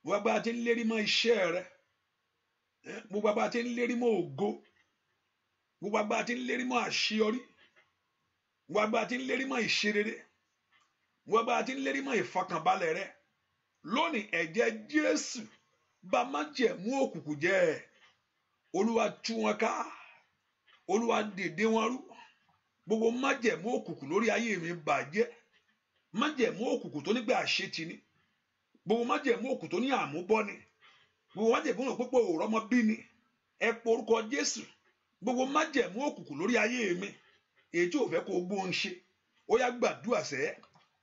[SPEAKER 1] gbogbo agbára tí ń lérí mọ́ iṣẹ́ rẹ, gbogbo agbára tí ń lérí mọ́ ògo, gbogbo agbára tí ń lérí mọ́ àṣeyọrí, gbogbo agbára tí ń lérí mọ́ ìṣerere, gbogbo agbára tí ń lérí mọ́ ìfọkànbalẹ̀ rẹ, lónìí ẹ̀jẹ̀ Jésù bá májẹ̀mú òkùnkùn jẹ́. Olúwa tú wọn ká, Olúwa dèdè wọn rú. Gbogbo májẹ̀mú òkùnkùn lórí ayé mi bàjẹ́. Májẹ̀mú òkùnkùn tó nígbà àṣetì ni. Gbogbo májẹ̀mú òkùnkùn tó ní àmúbọ́ ni. Gbogbo májẹ̀mú òkùnkùn òrọ́mọ bí ni. Ẹ po orúkọ Jésù. Gbogbo májẹ̀mú òkùnkùn lórí ayé mi, èyí tí ò fẹ́ kó gbóhùn ṣe, ó yá gbàdúrà sẹ́.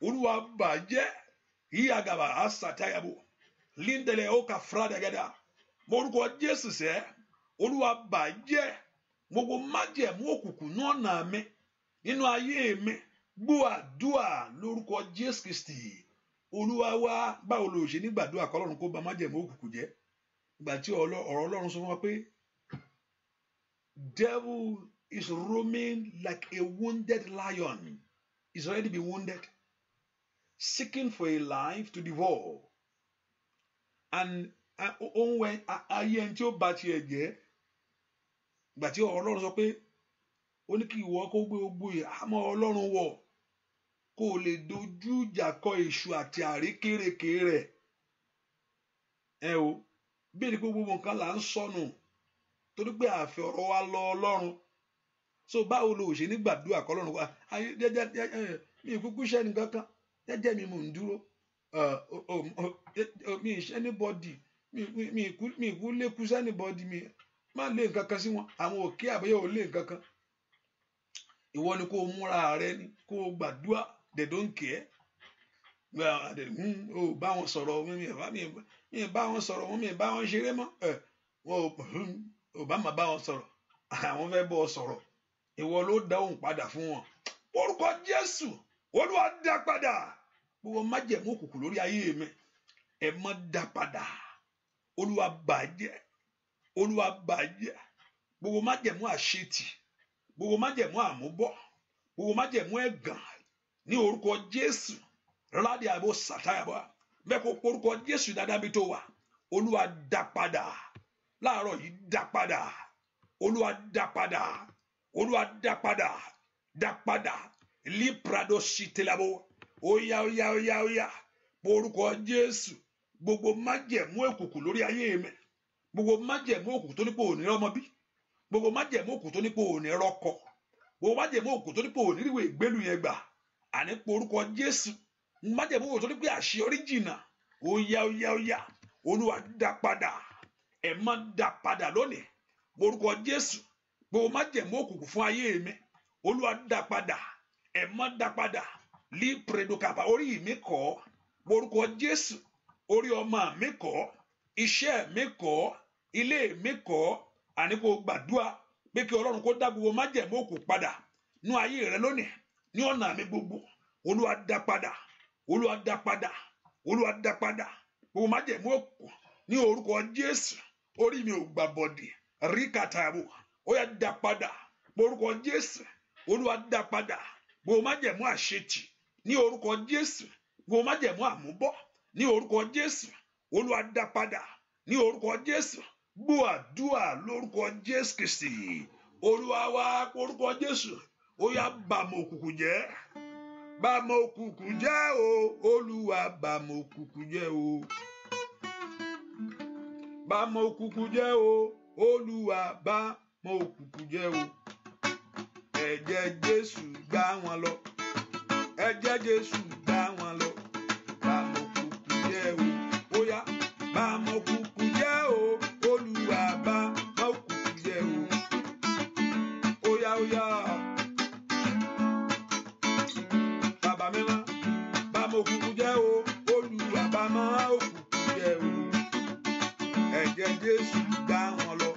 [SPEAKER 1] Olúwa bàjẹ́. Ìyàgàbà àṣàtàyàbò líndẹ̀lẹ̀ ọkà fúradàgàdà. Orúkọ Jésù sẹ́. Olúwa bàjẹ́. Gbogbo májẹ̀mú òkùnkùn náà nà mí nínú ayé mi. Gbọ́ àdúà lórúkọ Jésù Kristi. Olúwa wá báwo lo ṣe nígbàdúrà kọ́lọ́run kó bà májẹ̀mú òkùnkùn jẹ́. Ìgbà tí ọ̀rọ̀ Ọlọ́run sọ fún wa pé devil is roaming like a wounded lion. He's already been wounded, seeking for a life to devour. And ohun ayé ẹni tí ó bá tiẹ̀ jẹ́. Ìgbà tí Ọlọ́run sọ pé ó ní kí ìwọ kó gbé gbogbo ìhámọ́ Ọlọ́run wọ̀ kó lè dojú ìjà kọ èṣù àti àrékérekè rẹ̀. Bí ẹni pé gbogbo nǹkan là ń sọnù torí pé àfẹ́ ọ̀rọ̀ wa lọ Ọlọ́run. So báwo lo ṣe ní gbàdúrà kọ́lọ́run wá jẹ́jẹ́ mi ìkúkú iṣẹ́ nìkan kan jẹ́jẹ́ mi mò ń dúró mi ìṣẹ́ anybody mi ìkú lékú sí anybody mi má lé nǹkan kan sí wọn àwọn òkè àbẹ́yẹ ò lé nǹkan kan. Ìwọ ni kó múra rẹ ni kó gbàdúrà they don't care. Ó bá wọn sọ̀rọ̀ mi bá wọn sọ̀rọ̀ wọn mi bá wọn ṣeré mọ́ ò bá má bá wọn sọ̀rọ̀ àwọn fẹ́ bọ́ ọ sọ̀rọ̀ ìwọ ló dáhùn padà fún wọn. orúkọ Jésù Olúwa dá padà gbogbo májẹ̀mú òkùnkùn lórí ayé mi ẹ má dá padà Olúwa bàjẹ́ Olúwa bàjẹ́ gbogbo májẹ̀mú àṣetì gbogbo májẹ̀mú àmúbọ̀ gbogbo májẹ̀mú ẹ̀gàn ní orúkọ Jésù ládìí àbò sàtáyàbọ̀ mẹ́kọ̀ọ́ orúkọ Jésù dáadáa bí tó wà Olúwa dá padà láàárọ̀ yìí dá padà Olúwa dá padà Olúwa dá padà dá padà líprado sitelabo óyá óyá óyá óyá orúkọ Jésù gbogbo májẹ̀mú òkùnkùn lórí ayé mi gbogbo májẹ̀mú òkùnkùn tó ní pé òní ọmọ bí gbogbo májẹ̀mú òkùnkùn tó ní pé òní rọ́kọ gbogbo májẹ̀mú òkùnkùn tó ní pé òní ríwé ìgbélu yẹn gbà àní orúkọ Jésù májẹ̀mú òkùnkùn tó ní pé àṣeyọrí jìnnà óyá óyá óyá Olúwa dá padà ẹ má dá padà lónìí orúkọ Jésù gbogbo májẹ̀mú òkùnkùn fún ayé mi Olúwa dá padà ẹ má dá padà lípredokaba orí mi kọ́ orúkọ Jésù orí ọmọ mi kọ́ iṣẹ́ mi kọ́ ilé mi kọ́ àní kò gbàdúrà pé kí Ọlọ́run kó dá gbogbo májẹ̀mú òkùnkùn padà nú ayé rẹ lónìí ní ọ̀nà mi gbogbo Olúwa dá padà Olúwa dá padà Olúwa dá padà gbogbo májẹ̀mú òkùnkùn ní orúkọ Jésù orí mi ò gbà bọ̀dì ríkàtàbò ó yá dá padà orúkọ Jésù Olúwa dá padà gbogbo májẹ̀mú àṣetì ní orúkọ Jésù gbogbo májẹ̀mú àmúbọ̀ ní orúkọ Jésù Olúwa dá padà ní orúkọ Jésù gbọ́ àdúrà lórúkọ Jésù Kristi Olúwa wá orúkọ Jésù ó yá bàmọ̀ òkùnkùn jẹ́ bàmọ̀ òkùnkùn jẹ́ o Olúwa bàmọ̀ òkùnkùn jẹ́ o bàmọ̀ òkùnkùn jẹ́ o Olúwa bàmọ̀ òkùnkùn jẹ́ o ẹ̀jẹ̀ Jésù gbà wọ́n lọ ẹ̀jẹ̀ Jésù gbà wọ́n lọ bàmọ̀ òkùnkùn jẹ́ o ó yá bàmọ̀ òkùnkùn jẹ́ o Olúwa bàmọ̀ òkùnkùn jẹ́ o ó yá ó yá bàbá mi rán bàmọ̀ òkùnkùn jẹ́ o Olúwa bàmọ̀ òkùnkùn jẹ́ o ẹ̀jẹ̀ Jésù gbà wọ́n lọ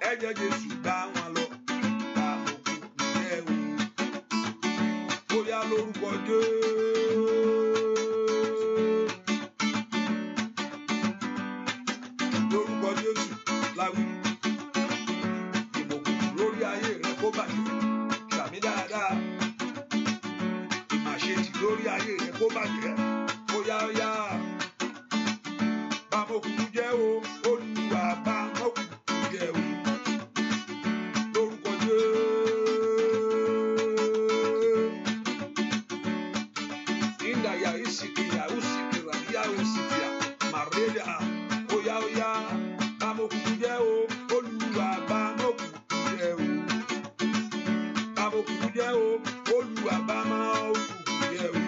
[SPEAKER 1] ẹ̀jẹ̀ Jésù gbà wọ́n lọ bàmọ̀ òkùnkùn jẹ́ o ó yá lórúkọ Jésù. Lórúkọ Jésù láwí ìmọ̀kùnkùn lórí ayé rẹ kó bàjẹ́ sàmì dáadáa ìmàṣetì lórí ayé rẹ kó bàjẹ́ ó yá ó yá bàmọ̀ òkùnkùn jẹ́ o Olúwa bàmọ̀ òkùnkùn jẹ́ o lórúkọ Jésù. Indaya isikiya usikira yawe sikia mareda oya oya bàmọ̀ òkùnkùn jẹ́ o Olúwa bàmọ̀ òkùnkùn jẹ́ o bàmọ̀ òkùnkùn jẹ́ o Olúwa bàmọ̀ òkùnkùn jẹ́ o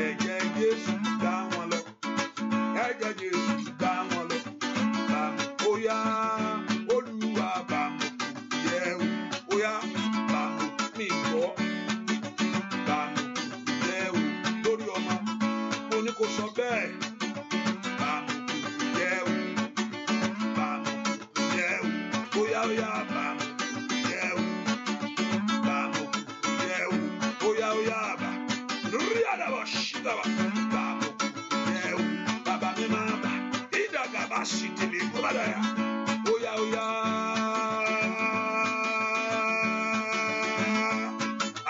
[SPEAKER 1] ẹ̀jẹ̀ Jésù gbà wọ́n lọ ẹ̀jẹ̀ Jésù gbà wọ́n lọ bàmọ̀ oya Olúwa bàmọ̀ òkùnkùn jẹ́ o oya bàmọ̀ mi gbọ́ bàmọ̀ òkùnkùn jẹ́ o lórí ọmọ mo ní kó sọ bẹ́ẹ̀. Oya bàmọ̀ jẹ́ o bàmọ̀ jẹ́ o oya oya bà lórí àdàbọ̀ ṣìdàbà bàmọ̀ jẹ́ o bàbá mi máa bà ìdàgàbà ṣìtìlì kúbàdàyà oya oya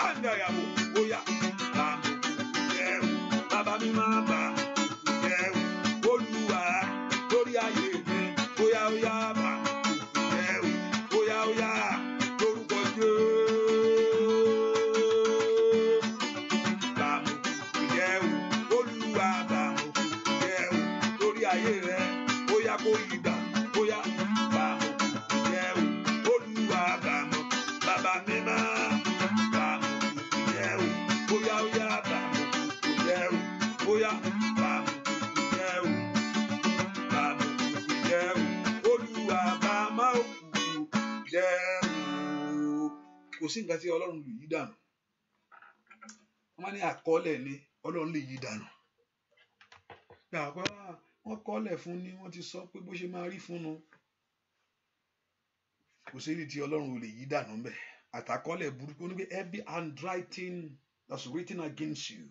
[SPEAKER 1] àndàyàwó oya bàmọ̀ jẹ́ o bàbá mi máa bà jẹ́ o Olúwa lórí ayé mi oya oya bà. Oya lórúkọ Jésù bàmọ̀ òkùnkùn jẹ́ o Olúwa bàmọ̀ òkùnkùn jẹ́ o lórí ayé rẹ oya kó yí gbà oya bàmọ̀ òkùnkùn jẹ́ o Olúwa bàmọ̀ bàbá mi máa bàmọ̀ òkùnkùn jẹ́ o oya bàmọ̀ òkùnkùn jẹ́ o oya bàmọ̀ òkùnkùn jẹ́ o bàmọ̀ òkùnkùn jẹ́ o Olúwa bàmọ̀ òkùnkùn jẹ́ o. Kò sí nǹkan tí Ọlọ́run lè yí dànù wọ́n máa ní àkọọ́lẹ̀ ni Ọlọ́run lè yí dànù wọ́n kọ́lẹ̀ fún ni wọ́n ti sọ pé bó ṣe máa rí fún un kò sí èyí tí Ọlọ́run ò lè yí dànù bẹ́ẹ̀ àtàkọ́lẹ̀ burúkú ní pé every handwriting that's written against you.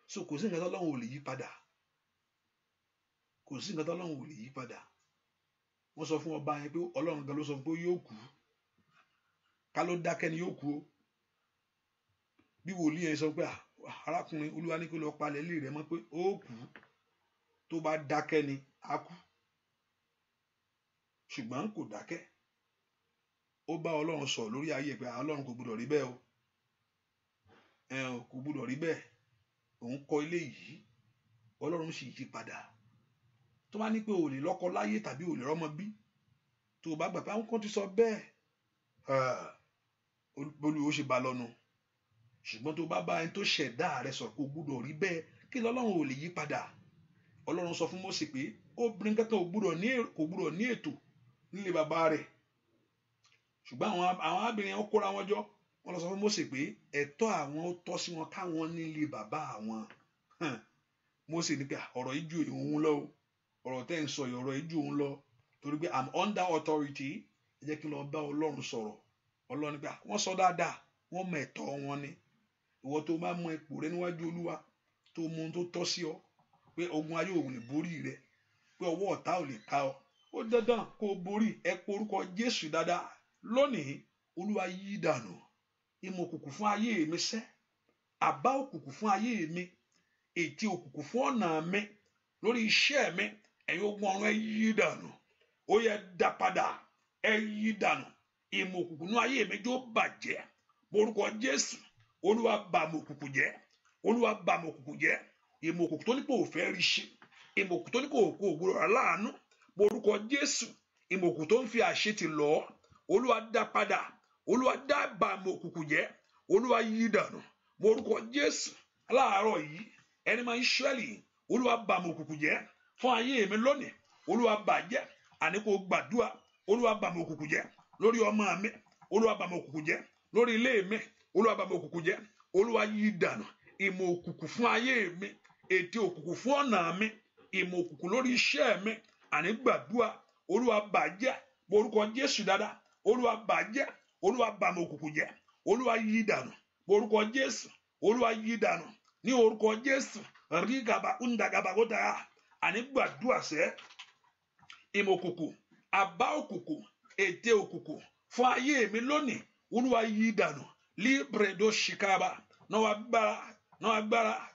[SPEAKER 1] So kò sí nǹkan tọ́lọ́run ò lè yí padà, kò sí nǹkan tọ́lọ́run ò lè yí padà. Wọ́n sọ fún ọba yẹn pé Ọlọ́run gan ló sọ pé yóò kú, ká ló dákẹ́ ni yóò kú o. Bí wòlíì yẹn sọ pé arákùnrin Olúwa ní kó lọ palẹ̀ ilé rẹ̀ mọ́ pé ó kú, tó bá dákẹ́ ni á kú, ṣùgbọ́n kò dákẹ́. Ó bá Ọlọ́run sọ lórí ayé pé Ọlọ́run kò gbọdọ̀ rí bẹ́ẹ̀ o, kò gbọdọ̀ rí bẹ́ẹ̀, òun kọ́ ilé yìí, Ọlọ́run sì yí padà. Tó bá ní pé o lè lọ́kọ láyé tàbí o lè rọ́mọ bí, tó o bá gbà pé àwọn kan ti sọ bẹ́ẹ̀, Olúwa ó ṣe bá lọ́nu. Ṣùgbọ́n tó bá bá ẹni tó ṣẹ̀dá rẹ sọ kò gbọdọ̀ rí bẹ́ẹ̀, kí Ọlọ́run ò lè yí padà. Ọlọ́run sọ fún Mósè pé obìnrin kankan kò gbọdọ̀ ní ètò nílé bàbá rẹ̀. Ṣùgbọ́n àwọn arábìnrin wọn kóra wọn jọ, wọ́n lọ sọ fún Mósè pé ẹ̀tọ́ àwọn ó tọ́ sí wọn káwọn nílé bàbá àwọn. Mósè ní pé ọ̀rọ̀ yìí ju òun lọ o, ọ̀rọ̀ tẹ́ ń sọ yìí ọ̀rọ̀ yìí ju òun lọ, torí pé I'm under authority. Ẹ jẹ́ kí n lọ bá Ọlọ́run sọ̀rọ̀. Ọlọ́run ní pé wọ́n sọ dáadáa, wọ́n mọ ẹ̀tọ́ wọn ni. Ìwọ tó bá mọ ipò rẹ níwájú Olúwa, tó mọ ohun tó tọ́ sí ọ, pé ogun ayé ò lè borí rẹ, pé ọwọ́ ọ̀tá ò lè ká ọ, ó dandan kó o borí. Ẹ pe orúkọ Jésù dáadáa. Lónìí Olúwa yí dànù ìmọ̀ òkùnkùn fún ayé mi sẹ́, àbá òkùnkùn fún ayé mi, ètí òkùnkùn fún ọ̀nà mi, lórí iṣẹ́ mi, ẹ̀yin ogun ọ̀run ẹ yí dànù. Ó yẹ dá padà, ẹ yí dànù. Ìmọ̀ òkùnkùn ní ayé mi jó bàjẹ́. Orúkọ Jésù, Olúwa bà mọ̀ òkùnkùn jẹ́, Olúwa bà mọ̀ òkùnkùn jẹ́. Ìmọ̀ òkùnkùn tó ní pé ò fẹ́ rí ṣe, ìmọ̀ òkùnkùn tó ní pé ò gbọdọ̀ rà láàánú, orúkọ Jésù, ìmọ̀ òkùnkùn tó ń fi àṣetì lọ, Olúwa dá padà, Olúwa dá bà mọ̀ òkùnkùn jẹ́, Olúwa yí dànù. Orúkọ Jésù, láàárọ̀ yìí ẹni máa Ísírẹ́lì, Olúwa bà mọ̀ òkùnkùn jẹ́ fún ayé mi lónìí, Olúwa bàjẹ́. Àní kò gbàdúrà, Olúwa bà mọ̀ òkùnkùn jẹ́ lórí ọmọ mi, Olúwa bà mọ̀ òkùnkùn jẹ́ lórí ilé mi, Olúwa bà mọ̀ òkùnkùn jẹ́, Olúwa yí dànù. Ìmọ̀ òkùnkùn fún ayé mi, ètè òkùnkùn fún ọ̀nà mi, ìmọ̀ òkùnkùn lórí iṣẹ́ mi, àní gbàdúrà, Olúwa bàjẹ́. Orúkọ Jésù dáadáa, Olúwa bàjẹ́, Olúwa bà mọ̀ òkùnkùn jẹ́, Olúwa yí dànù. Orúkọ Jésù, Olúwa yí dànù. Ní orúkọ Jésù, rí gàbà ńdàgàbà kó dára. Àní gbàdúrà sẹ́, ìmọ̀ òkùnkùn, àbá òkùnkùn, ètè òkùnkùn fún ayé mi lónìí, Olúwa yí dànù. Libredo shikaba, náà agbára,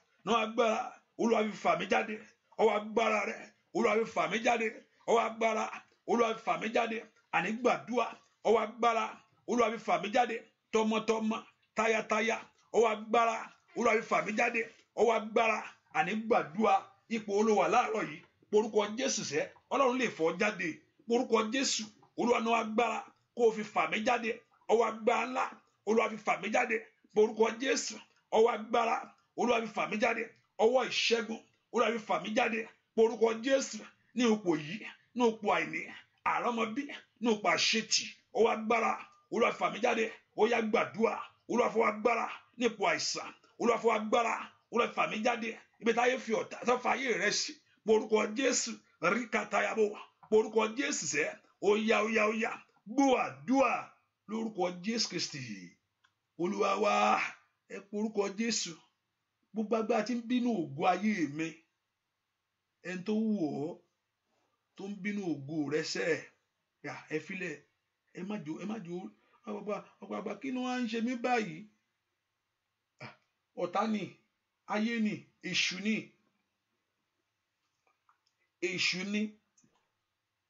[SPEAKER 1] Olúwa fi fà mí jáde. Ọwọ́ agbára rẹ̀, Olúwa fi fà mí jáde. Ọwọ́ agbára, Olúwa fi fà mí jáde. Àní gbàdúrà, ọwọ́ agbára, Olúwa fi fà mí jáde. Tọmọtọmọ, tayátayá, ọwọ́ agbára, Olúwa fi fà mí jáde. Ọwọ́ agbára, àní gbàdúrà. Ipò olówà láàárọ̀ yìí, porúkọ Jésù sẹ́, Ọlọ́run lè fọ́ jáde. Porúkọ Jésù, Olúwa náà agbára kó o fi fà mí jáde. Ọwọ́ agbára ńlá, Olúwa fi fà mí jáde. Porúkọ Jésù, ọwọ́ agbára, Olúwa fi fà mí jáde. Ọwọ́ ìṣẹ́gun, Olúwa fi fà mí jáde. Porúkọ Jésù, ní ipò yìí, ní ipò àìní, àrọ́mọbí, ní ipò àṣetì, ọwọ́ agbára, Olúwa fi fà mí jáde. Ó yá gbàdúrà, Olúwa fọwọ́ agbára ní ipò àìsàn, Olúwa fọwọ́ agbára, Olúwa fi fà mí jáde. Ibi táyé fi ọ̀tá tó fa ayé rẹ̀ sí, porúkọ Jésù, rí kàtàyàbò, porúkọ Jésù sẹ́, ó yá gbọ́ àdúrà lórúkọ Jésù Kristi Olúwa wa. Ẹ porúkọ Jésù. Gbogbo agbára tí ń bínú ògo ayé mi, ẹni tó wù ọ́ tó ń bínú ògo rẹ sẹ́, ẹ filẹ̀, ẹ má jò ọgbàgbà kí ni wọ́n á ń ṣe mí báyìí? Ọ̀tá ni, ayé ni, èṣù ni.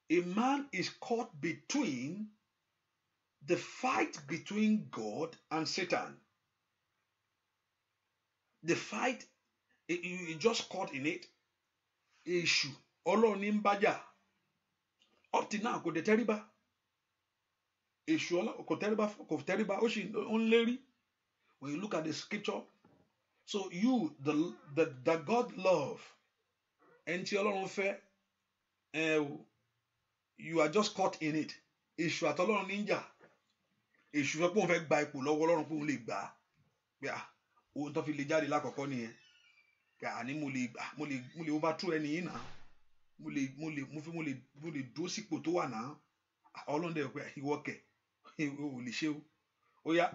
[SPEAKER 1] A man is caught between the fight between God and Satan. The fight, you just caught in it. Èṣù Ọlọ́run ní ń bájà. Up till now kò dé tẹríba. Èṣù Ọlọ́run kò tẹríba, ó sì ń lérí. When you look at the scripture, so you, the God love, ẹni tí Ọlọ́run fẹ́, you are just caught in it. Èṣù àtọlọ́run níjà. Èṣù fẹ́ pé òun fẹ́ gba ipò lọ́wọ́ Ọlọ́run pé òun lè gbà á. Pé ohun tó fi lè jáde lákọ̀ọ́kọ́ nìyẹn. Pé àní mo lè overthrow ẹni yìí náà. Mo lè dúró sípò tó wà náà. Ọlọ́run dẹ̀ pé ìwọ kẹ̀ ò lè ṣe o. ó yá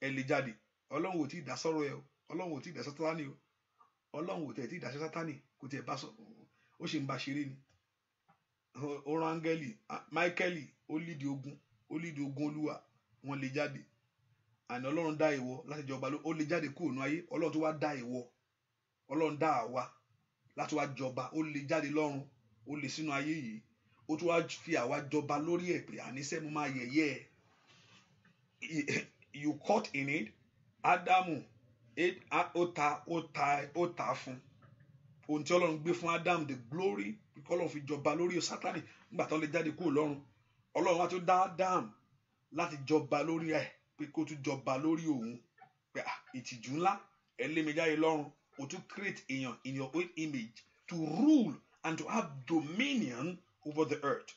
[SPEAKER 1] ẹ lè jáde. Ọlọ́run ò tí ì dá sọ́rọ̀ ẹ o, Ọlọ́run ò tí ì dá Sátánì o, Ọlọ́run ò tẹ̀ tí ì dá Sátánì, kò tiẹ̀ bá sọ, ó ṣe ń bá ṣeré ni. Ó rán áńgẹ́lì Máíkẹ́lì, ó lídìí ogun Olúwa, wọ́n lè jáde. Àní Ọlọ́run dá ìwọ láti jọba, ó lè jáde kúrò ní ayé. Ọlọ́run tó wá dá ìwọ, Ọlọ́run dá àwa láti wá jọba, ó lè jáde lọ́run, ó lè sínú ayé yìí, ó tún wá fi àwa jọba lórí ẹ̀ pé àníṣe mo máa yẹ̀yẹ́ ẹ̀. You caught in it. Ádámù ó ta fún ohun tí Ọlọ́run gbé fún Ádámù, the glory, kí Ọlọ́run fi jọba lórí Sátánì nígbà tó lè jáde kúrò lọ́run. Ọlọ́run wá tó dá Ádámù láti jọba lórí ẹ̀, pé kó tún jọba lórí òun, pé ìtìjú ńlá ẹ lé mi jáde lọ́run, ó tún create èèyàn in your own image to rule and to have dominion over the earth.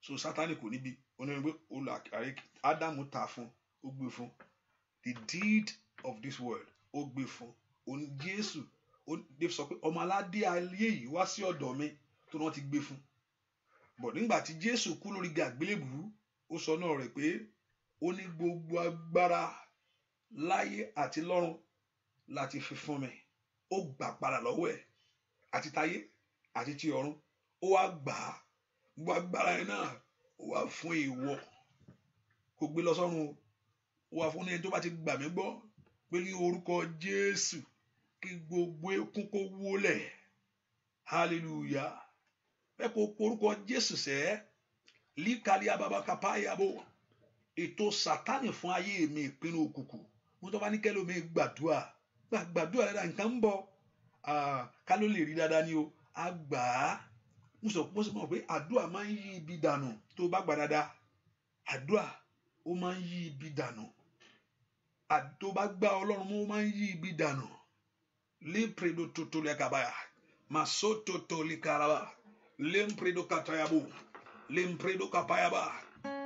[SPEAKER 1] So Sátánì kò níbi onírin pé Ádámù ta fún, ó gbé fún the deed of this world, ó gbé fún òun. Jésù Dave sọ pé ọmọ aládé ayé yìí wá sí ọ̀dọ̀ mi, tó náà ti gbé fún. But nígbà tí Jésù kú lórí igi àgbélébùú, ó sọ náà rẹ̀ pé ó ní gbogbo agbára láyé àti lọ́run láti fi fún mi. Ó gbà padà lọ́wọ́ ẹ̀, àti táyé àti ti ọ̀run, ó wá gbà á. Gbogbo agbára yẹn náà ó wá fún ìwọ, kò gbé lọ sọ́run o. Ó wá fún ẹni tó bá ti gbà mí gbọ́ pé ní orúkọ Jésù kí gbogbo ekún kó wólẹ̀. Hallelujah. Ẹ kò porúkọ Jésù sẹ́, líkàlí ababa kápáyàbò. Ètò Sátánì fún ayé mi, ìpinnu òkùnkùn, mo tó bá ní kẹ́lò mi gbàdúrà dáadáa, nǹkan ń bọ̀. Ká ló lè rí dáadáa ni o, a gbà á. Mo sọ mọ̀ pé àdúrà máa ń yí ibi dànù tó bá gbà dáadáa. Àdúrà ó máa ń yí ibi dànù. Tó bá gbà Ọlọ́run mọ́, ó máa ń yí ibi dànù. Limpredo toto lekabaya, masoto to likaraba, limpredo katayabo, limpredo kapayaba.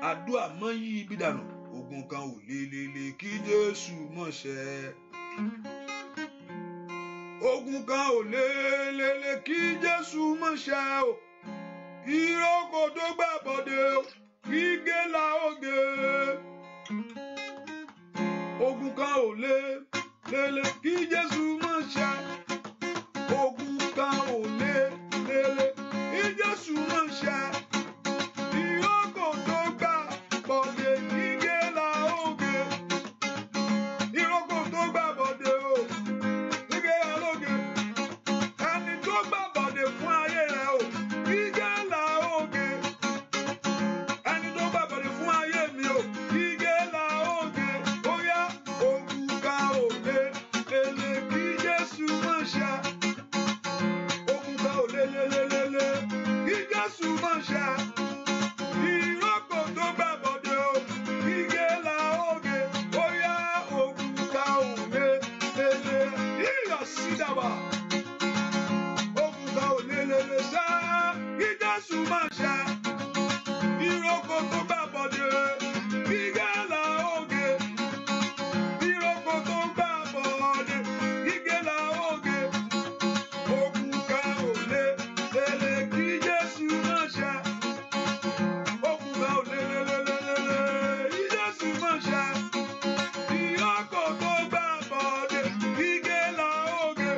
[SPEAKER 1] Àdúrà máa ń yí ibi dànù. Ogun kan ò lè kí Jésù mọ̀ ṣẹ. Ogun kan ò lè kí Jésù mọ̀ ṣẹ o. Ìrókò tó gbà bọ̀dé o, gígé la oge. Ogun kan ò lè kí Jésù mọ̀ ṣẹ. Ogun kan ò lè kí Jésù mọ̀ ṣẹ. Ìrókò tó gbà bọ̀dé, gígé la oge. Ìrókò tó gbà bọ̀dé o, gígé la oge. Ẹni tó gbà bọ̀dé fún ayé rẹ o, gígé la oge. Ẹni tó gbà bọ̀dé fún ayé mi o, gígé la oge. Ó yá, ogun kan ò lè kí Jésù mọ̀ ṣẹ. Ogun kan ò lè kí Jésù mọ̀ ṣẹ. Ìrókò tó gbà bọ̀dé o, gígé la oge. Ó yá, ogun kan ò lè yíyọ sí dàbà. Ogun kan ò lè ṣẹ kí Jésù mọ̀ ṣẹ. Ìrókò tó gbà bọ̀dé, gígé la oge. Ìrókò tó gbà bọ̀dé, gígé la oge. Ogun kan ò lè kí Jésù mọ̀ ṣẹ. Ogun kan ò lè kí Jésù mọ̀ ṣẹ. Ìrókò tó gbà bọ̀dé, gígé la oge.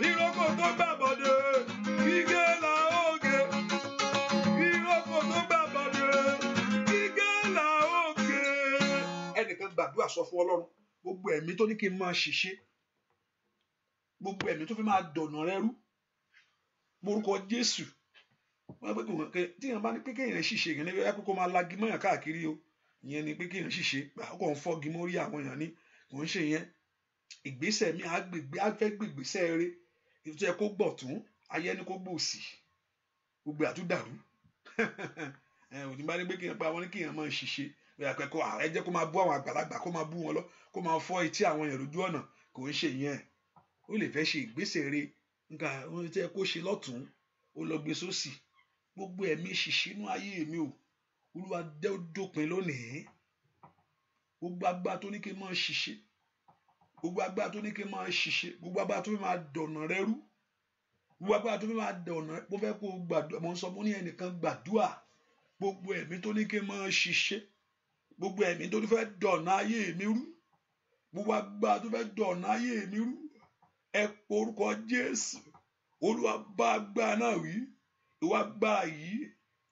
[SPEAKER 1] Ìrókò tó gbà bọ̀dé, gígé la oge. Ìrókò tó gbà bọ̀dé, gígé la oge. Ẹnìkan gbàdúrà sọ fún Ọlọ́run, gbogbo ẹ̀mí tó ní kí n máa ṣiṣẹ́, gbogbo ẹ̀mí tó fi máa dọ̀nà rẹ rú, morúkọ Jésù. Wọ́n pẹ́ kí tí èèyàn bá ní pé kéèyàn ṣiṣẹ́, èèyàn ní pé kó máa lagi mọ́yàn káàkiri o. Ìyẹn ni pé kéèyàn ṣiṣẹ́, ó ń fọ́gi mórí àwọn èèyàn ní, kò ń ṣe yẹn. Ìgbésẹ̀ mi á fẹ́ gbègbésẹ̀ eré, ètò ẹ kó gbọ̀tún, ayé ẹni kó gbòòsì, gbogbo àtúndàrú. Òtún bá ní pé kéèyàn pa wọn ní kéèyàn máa ṣiṣẹ́, ẹ jẹ́ kó máa bú àwọn àgbàlagbà, kó máa bú wọn lọ, kó máa fọ́ etí àwọn èèyàn lójú ọ̀nà, kò ń ṣe yẹn. Ó lè fẹ́ ṣe ìgbésẹ̀ eré, nǹkan ohun tí ẹ kó ṣe lọ́tún, ó lọ gbé sósì. Gbogbo ẹ̀mí ṣìṣẹ́ inú ayé mi o, Olúwa dópin lónìí. Gbogbo agbára tó ní kí n máa ṣiṣẹ́, gbogbo agbára tó ní kí n máa ṣiṣẹ́, gbogbo agbára tó fi máa dọ̀nà rẹ rú, gbogbo agbára tó fi máa dọ̀nà, mo fẹ́ kó gbàdúrà, mo ń sọ mo ní ẹnìkan gbàdúrà. Gbogbo ẹ̀mí tó ní kí n máa ṣiṣẹ́, gbogbo ẹ̀mí tó fẹ́ dọ̀nà ayé mi rú, gbogbo agbára tó fẹ́ dọ̀nà ayé mi rú, ẹ pe orúkọ Jésù. Olúwa bá agbára náà wí, ìwà agbára yìí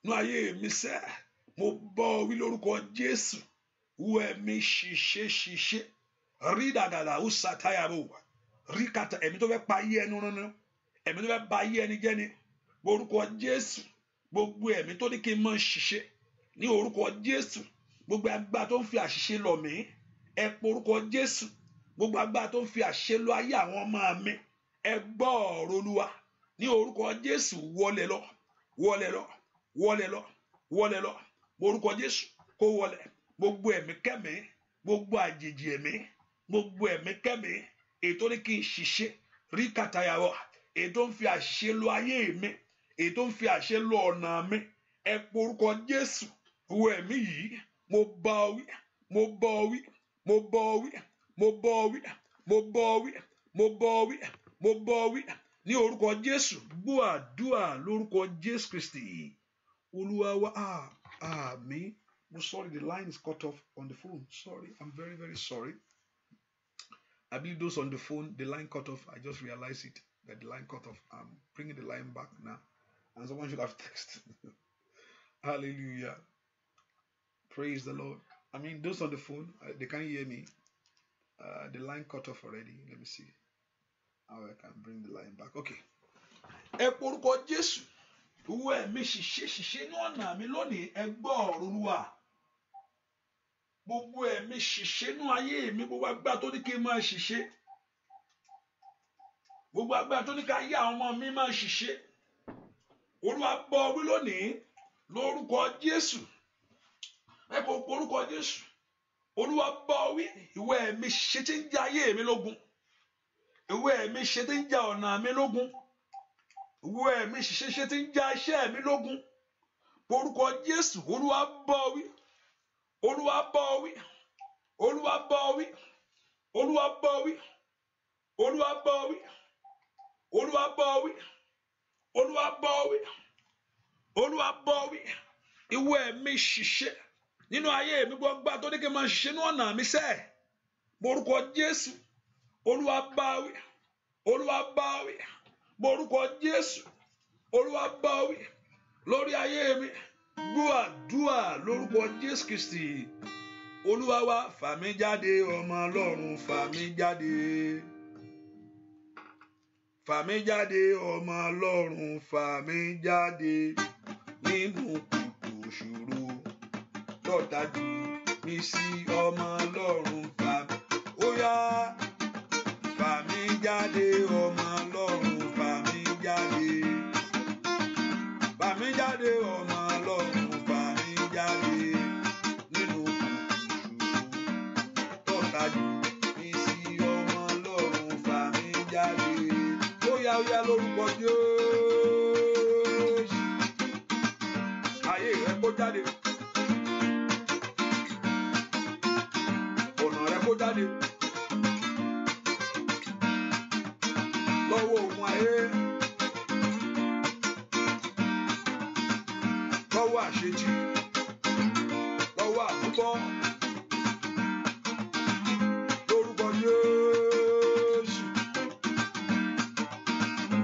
[SPEAKER 1] nú ayé mi sẹ́, mo bọ́ ọ wí lórúkọ Jésù. Wo ẹ̀mí ṣìṣe rí dàgàdà ó sàtáyàbò rí kàtà, ẹ̀mí tó fẹ́ pa ayé ẹnu rán, ẹ̀mí tó fẹ́ ba ayé ẹni jẹ́ ni, orúkọ Jésù. Gbogbo ẹ̀mí tó ní kí n máa ṣiṣẹ́ ní orúkọ Jésù, gbogbo agbára tó ń fi àṣìṣe lọ̀ mí, ẹ pe orúkọ Jésù. Gbogbo agbára tó ń fi àṣìṣe lọ ayé àwọn ọmọ mi, ẹ gbọ́ ọ̀rọ̀ Olúwa ní orúkọ Jésù. Wọlé lọ, wọlé lọ, wọlé lọ, wọlé lọ, orúkọ Jésù kó wọlé. Gbogbo ẹ̀mí kẹ́mí, gbogbo àjèjì ẹ̀mí, gbogbo ẹ̀mí kẹ́mí ètò ní kí n ṣiṣẹ́ rí kàtàyàwó, ètò ń fi àṣìṣe lọ ayé mi, ètò ń fi àṣìṣe lọ ọ̀nà mi, ẹ pe orúkọ Jésù. Wo ẹ̀mí yìí, mo bá ọ wí, mo bá ọ wí, mo bá ọ wí, mo bá ọ wí, mo bá ọ wí, mo bá ọ wí, mo bá ọ wí ní orúkọ Jésù. Gbọ́ àdúrà lórúkọ Jésù Kristi Olúwa wa. Àmín. I'm sorry, the line is cut off on the phone. Sorry, I'm very, very sorry. I believe those on the phone, the line cut off. I just realized it, that the line cut off. I'm bringing the line back now. And someone should have texted. Hallelujah. Praise the Lord. I mean, those on the phone, they can't hear me. The line cut off already. Let me see how I can bring the line back. Okay. Ẹ porúkọ Jésù. Wo ẹ̀mí ṣìṣe ní ọ̀nà mi lónìí, ẹ gbọ́ ọ̀rọ̀ Olúwa. Gbogbo ẹ̀mí ṣìṣe ní ayé mi, gbogbo agbára tó ní kí n máa ṣìṣe, gbogbo agbára tó ní ká yá àwọn ọmọ mi máa ṣìṣe, Olúwa bọ́ wí lónìí lórúkọ Jésù. Ẹ kò porúkọ Jésù. Olúwa bọ́ wí, ìwọ ẹ̀mí ṣìṣe tí ń jẹ ayé mi lógun, ìwọ ẹ̀mí ṣìṣe tí ń jẹ ọ̀nà mi lógun, ìwọ ẹ̀mí ṣìṣe tí ń jẹ iṣẹ́ mi lógun, porúkọ Jésù. Olúwa bọ́ wí, Olúwa bọ́ wí, Olúwa bọ́ wí, Olúwa bọ́ wí, Olúwa bọ́ wí, Olúwa bọ́ wí, Olúwa bọ́ wí, Olúwa bọ́ wí. Ìwọ ẹ̀mí ṣìṣe nínú ayé mi, gbogbo tó ní kí n máa ṣìṣe ní ọ̀nà mi sẹ́, porúkọ Jésù. Olúwa bá wí, Olúwa bá wí, porúkọ Jésù. Olúwa bá wí lórí ayé mi. Gbọ́ àdúrà lórúkọ Jésù Kristi Olúwa wa. Fà mí jáde ọmọ Ọlọ́run, fà mí jáde, fà mí jáde ọmọ Ọlọ́run, fà mí jáde nínú kòtò ìṣòro, lọ́tàjú mi sí ọmọ Ọlọ́run, fà mí, ó yá, fà mí jáde ọmọ Ọlọ́run, fà mí jáde, fà mí jáde ọmọ Ọlọ́run, fà mí jáde nínú kòtò ìṣòro, lọ́tàjú mi sí ọmọ Ọlọ́run, fà mí jáde. Ó yá lórúkọ Jésù. Ayé rẹ kó jáde, ọ̀nà rẹ kó jáde lọ́wọ́ ogun ayé, lọ́wọ́ àṣetì, lọ́wọ́ àmúbọ́, lórúkọ Jésù.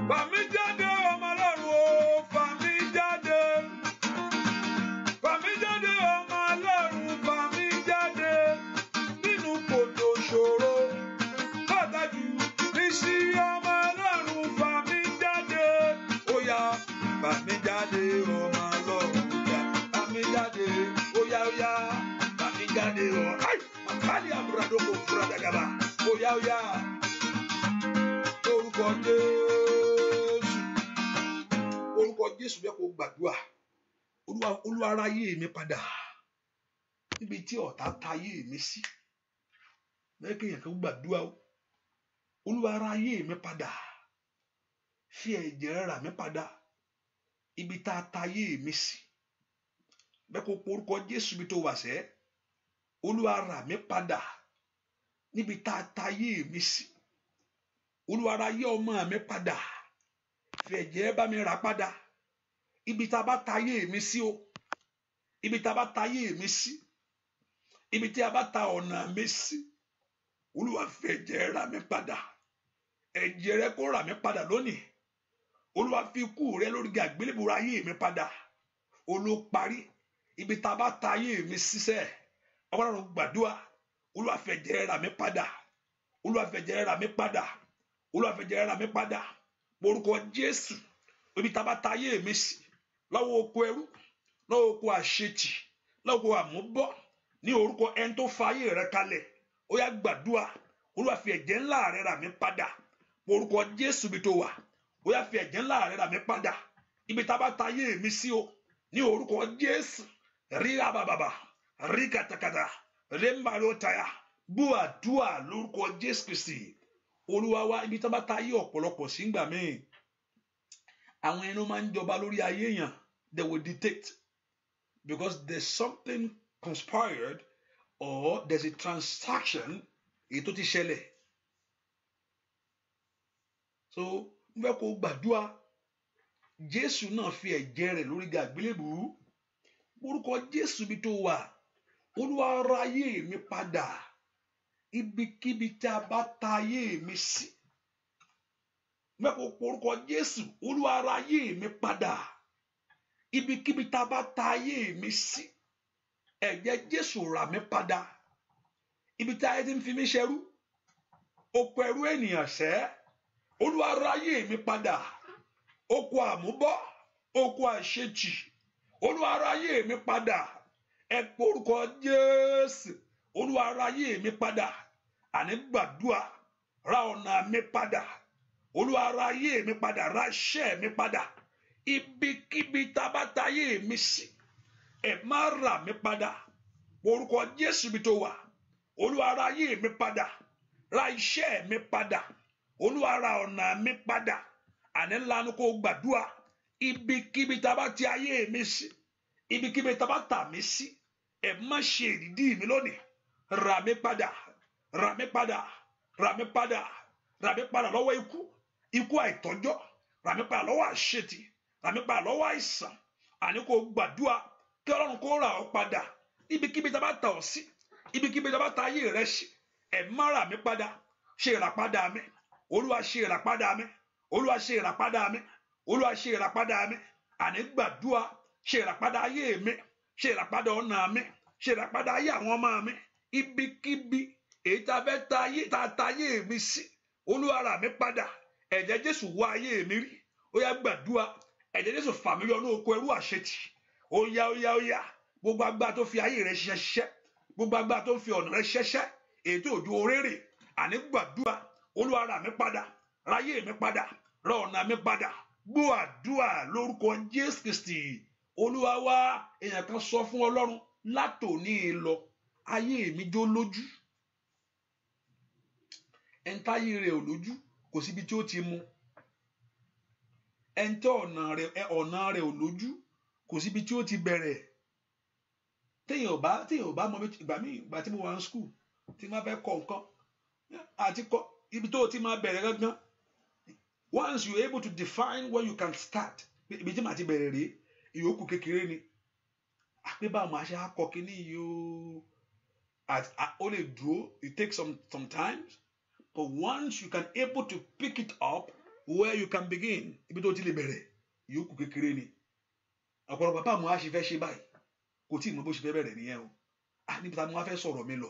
[SPEAKER 1] Fà mí jáde ọmọ Ọlọ́run o, fà mí jáde, fà mí jáde ọmọ Ọlọ́run, fà mí jáde nínú kòtò ìṣòro, lọ́tàjú mi sí ọmọ Ọlọ́run, fà mí jáde. Ó yá, fà mí jáde ọmọ Ọlọ́run, fà mí jáde. Ó yá, fà mí jáde ọ. Màkàlí àbúradókò fúradàgàbà. Ó yá, lórúkọ Jésù. Orúkọ Jésù bẹ́ẹ̀ kó gbàdúrà. Olúwa ra ayé mi padà níbi tí ọ̀tá ta ayé mi sí. Bẹ́ẹ̀ kéèyàn kan gbàdúrà o. Olúwa ra ayé mi padà, fi ẹ̀jẹ̀ rà mí padà ibi tá a ta ayé mi sí. Bẹ́ẹ̀ kó porúkọ Jésù bí tó wà sẹ́. Olúwa rà mí padà níbi tá a ta ayé mi sí. Olúwa ra ayé ọmọ mi padà, fi ẹ̀jẹ̀ bá mi rà padà ibi tá a bá ta ayé mi sí o, ibi tá a bá ta ayé mi sí, ibi tí a bá ta ọ̀nà mi sí, Olúwa fi ẹ̀jẹ̀ rà mí padà. Ẹ̀jẹ̀ rẹ kó rà mí padà lónìí. Olúwa fi ikú rẹ lórí àgbélébùú ra ayé mi padà. Olóparí ibi tá a bá ta ayé mi sísẹ́, Ọlọ́run gbàdúrà. Olúwa fi ẹ̀jẹ̀ rà mí padà. Olúwa fi ẹ̀jẹ̀ rà mí padà. Olúwa fi ẹ̀jẹ̀ rà mí padà. Orúkọ Jésù, ibi tá a bá ta ayé mi sí, lọ́wọ́ oko ẹrú, lọ́wọ́ oko àṣetì, lọ́wọ́ oko àmúbọ́, ní orúkọ ẹni tó fa ayé rẹ kalẹ̀, ó yá gbàdúrà. Olúwa fi ẹ̀jẹ̀ ńlá rẹ rà mí padà. Orúkọ Jésù bí tó wà, ó yá fi ẹ̀jẹ̀ ńlá rẹ rà mí padà. Ibi tá a bá ta ayé mi sí o, ní orúkọ Jésù, rí abàbàbà, rí katakata, rí màlúùtàyà, gbúàdúà lórúkọ Jésù Kristi. Olúwa wa, ibi tá a bá ta ayé ọ̀pọ̀lọpọ̀ sí ńgbà míì, àwọn ẹni máa ń jọba lórí ayé yẹn. They will dictate because there's something conspired or there's a transaction èyí tó ti ṣẹlẹ̀. So n fẹ́ kó gbàdúrà. Jésù náà fi ẹ̀jẹ̀ rẹ̀ lórí àgbélébùú. Orúkọ Jésù bí tó wà, Olúwa ra ayé mi padà. Ibikíbi tí a bá ta ayé mi sí, n fẹ́ kó orúkọ Jésù, Olúwa ra ayé mi padà. Ibikíbi tá a bá ta ayé mi sí, ẹ̀jẹ̀ Jésù rà mí padà. Ibi tí ayé ti ń fi mí ṣẹrú, oko ẹrú ènìyàn ṣẹ́, Olúwa ra ayé mi padà. Oko àmúbọ́, oko àṣetì, Olúwa ra ayé mi padà. Ẹ pe orúkọ Jésù, Olúwa ra ayé mi padà. Àní gbàdúrà, ra ọ̀nà mi padà. Olúwa ra ayé mi padà, ra iṣẹ́ mi padà. Ibikíbi tá a bá ta ayé mi sí, ẹ má rà mí padà. Orúkọ Jésù bí tó wà, Olúwa ra ayé mi padà, ra iṣẹ́ mi padà. Olúwa ra ọ̀nà mi padà. Àní lanu kó gbàdúrà. Ibikíbi tá a bá ti ayé mi sí, ibikíbi tá a bá tà mí sí, ẹ má ṣe ìdí mi lónìí. Rà mí padà, rà mí padà, rà mí padà, rà mí padà lọ́wọ́ ikú àìtọ́jọ́, rà mí padà lọ́wọ́ àṣetì, rà mí padà lọ́wọ́ àìsàn. Àní kó gbàdúrà kí Ọlọ́run kó rà ọ́ padà. Ibikíbi tá a bá tà ọ́ sí, ibikíbi tá a bá ta ayé rẹ sí, ẹ má rà mí padà. Ṣe ìràpadà mi. Olúwa ṣe ìràpadà mi. Olúwa ṣe ìràpadà mi. Olúwa ṣe ìràpadà mi. Àní gbàdúrà, ṣe ìràpadà ayé mi, ṣe ìràpadà ọ̀nà mi, ṣe ìràpadà ayé àwọn ọmọ mi. Ibikíbi èyí tá a fẹ́ ta ayé, tá a ta ayé mi sí, Olúwa rà mí padà. Ẹ̀jẹ̀ Jésù wá ayé mi rí. Ó yá gbàdúrà. Ẹ̀jẹ̀ Jésù fà mí yọ ní oko ẹrú àṣetì. Ó yá, ó yá, ó yá. Gbogbo agbára tó fi ayé rẹ ṣiṣẹ́, gbogbo agbára tó fi ọ̀nà rẹ ṣiṣẹ́, èyí tó ju orérè. Àní gbàdúrà. Olúwa rà mí padà, ra ayé mi padà, ra ọ̀nà mi padà. Gbọ́ àdúrà lórúkọ Jésù Kristi. Olúwa wa, èèyàn kan sọ fún Ọlọ́run, látòní lọ ayé mi jó lójú. Ẹni táyé rẹ̀ ò lójú, kò síbi tí ó ti mú. Ẹni tí ọ̀nà rẹ̀ ò lójú, kò síbi tí ó ti bẹ̀rẹ̀. Téèyàn bá mọ ìgbà tí mo wà ní school, tí máa fẹ́ kọ nǹkan àti kọ ibi tó ti máa bẹ̀rẹ̀ gangan. Once you are able to define where you can start, ibi tí màá ti bẹ̀rẹ̀ rèé, ìyókù kékeré ni. Àpé báwo máa ṣe akọ kíní yìí o. Ó lè dúró, it takes some times, but once you can able to pick it up where you can begin, ibi tó ti lè bẹ̀rẹ̀, ìyókù kékeré ni. Ọ̀pọ̀lọpọ̀ báwo máa ṣe fẹ́ ṣe báyìí, kò tí ì mọ bó ṣe fẹ́ bẹ̀rẹ̀ nìyẹn o. Níbi tá a mọ wá fẹ́ sọ̀rọ̀ mi lọ,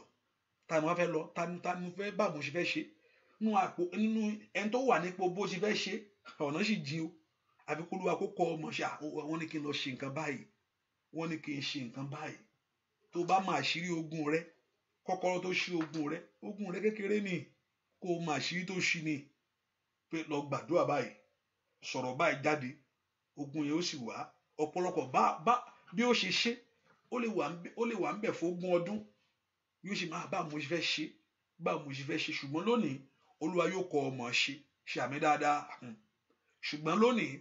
[SPEAKER 1] tá a mọ wá fẹ́ lọ, tá a mọ fẹ́ báwo mo ṣe fẹ́ ṣe. Nínú ẹni tó wà nípò bó ṣe fẹ́ ṣe, ọ̀nà sì jí o. Àbí kó Olúwa kó kọ́ ọmọ ṣe, wọ́n ní kí n lọ ṣe nǹkan báyìí, wọ́n ní kí n ṣe nǹkan báyìí. Tó bá máa ṣírí ogun rẹ, kọ́kọ́rọ́ tó ṣí ogun rẹ kékeré ni, kó o máa ṣírí tó ṣí ni. Pé lọ gbàdúrà báyìí, sọ̀rọ̀ báyìí jáde, ogun yẹn ó sì wá. Ọ̀pọ̀lọpọ̀ bí ó ṣe ṣe, ó lè wà ń bẹ̀ fún 20 ọdún. Yóò sì máa bá mo ṣe fẹ́ ṣe, báwo mo ṣe fẹ́ ṣe. Ṣùgbọ́n lónìí Olúwa yóò kọ́ ọmọ ṣe, ṣe àmì dáadáa. Ṣùgbọ́n lónìí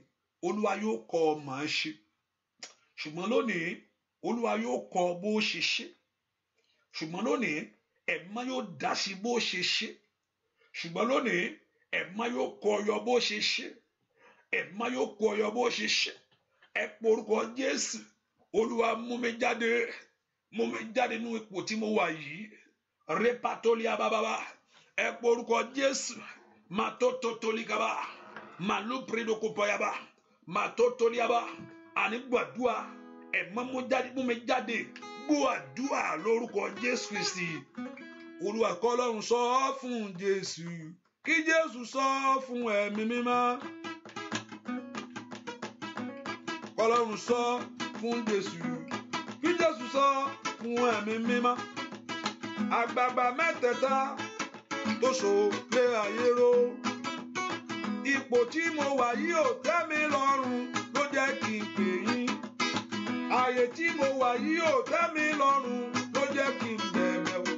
[SPEAKER 1] Olúwa yóò kọ́ ọmọ ṣe. Ṣùgbọ́n lónìí Olúwa yóò kọ́ bó ṣe ṣe. Ṣùgbọ́n lónìí ẹ̀mọ́ yóò dá sí bó ṣe ṣe. Ṣùgbọ́n lónìí ẹ̀mọ́ yóò kọ́ ọyọ bó ṣe ṣe. Ẹ̀mọ́ yóò kọ́ ọyọ bó ṣe ṣe. Ẹ pe orúkọ Jésù. Olúwa mú mi jáde, mo mi jáde nínú ipò tí mo wà yìí repatolia bàbá ẹ pé orúkọ Jésù matototoligaba malupredokopayaba matotoliaba àní gbàdúrà ẹ mọ́ mú mi jáde gbọ́ àdúrà lórúkọ Jésù Kristi. Olúwa kọ́lọ́run sọ fún Jésù kí Jésù sọ fún ẹ̀mí mímọ́. Kọ́lọ́run sọ fún Jésù kí Jésù sọ fún ẹ̀mí mímọ́. Àgbààgbà mẹ́tẹ̀ẹ̀ta tó so lé ayé ró. Ipò tí mo wà yìí ò tẹ́ mi lọ́rùn ló jẹ́ kí n pè yín. Ààyè tí mo wà yìí ò tẹ́ mi lọ́rùn ló jẹ́ kí n bẹ̀bẹ̀ wò.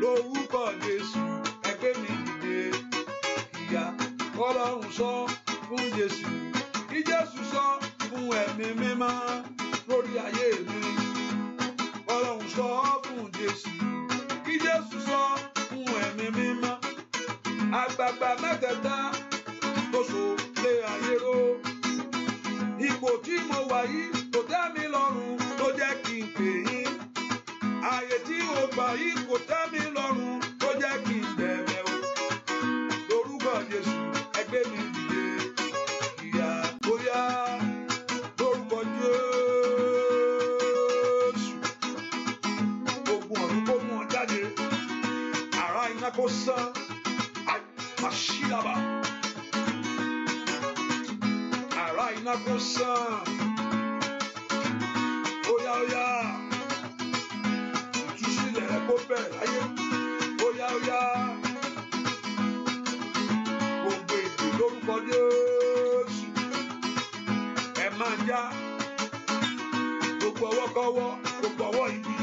[SPEAKER 1] Lórúkọ Jésù ẹ gbé mi dìde kíá. Kọ́lọ́run sọ fún Jésù kí Jésù sọ fún ẹ̀mí mímọ́ lórí ayé mi. Kọ́lọ́run sọ fún Jésù kí Jésù sọ fún ẹ̀mí mímọ́. Àgbààgbà mẹ́tẹ̀ẹ̀ta tó so lé ayé ró. Ipò tí mo wà yìí kò tẹ́ mi lọ́rùn ló jẹ́ kí n pè yín. Ààyè tí mo gbà yìí kò tẹ́ mi lọ́rùn ló jẹ́ kí n bẹ̀bẹ̀ wò. Lórúkọ Jésù ẹ gbé mi dìde kíá bóyá lórúkọ Jésù. Ogun ọ̀run kó mú ọ jáde. Àrá iná kó sán. Màṣílábà. Àrá iná kó sán. Óyá óyá. Ìtúsílẹ̀ rẹ kó bẹ̀rẹ̀ láyé. Óyá óyá. Gbogbo èdè lórúkọ Jésù. Ẹ máa já. Gbogbo ọwọ́kọ́wọ́, gbogbo ọwọ́ ibi.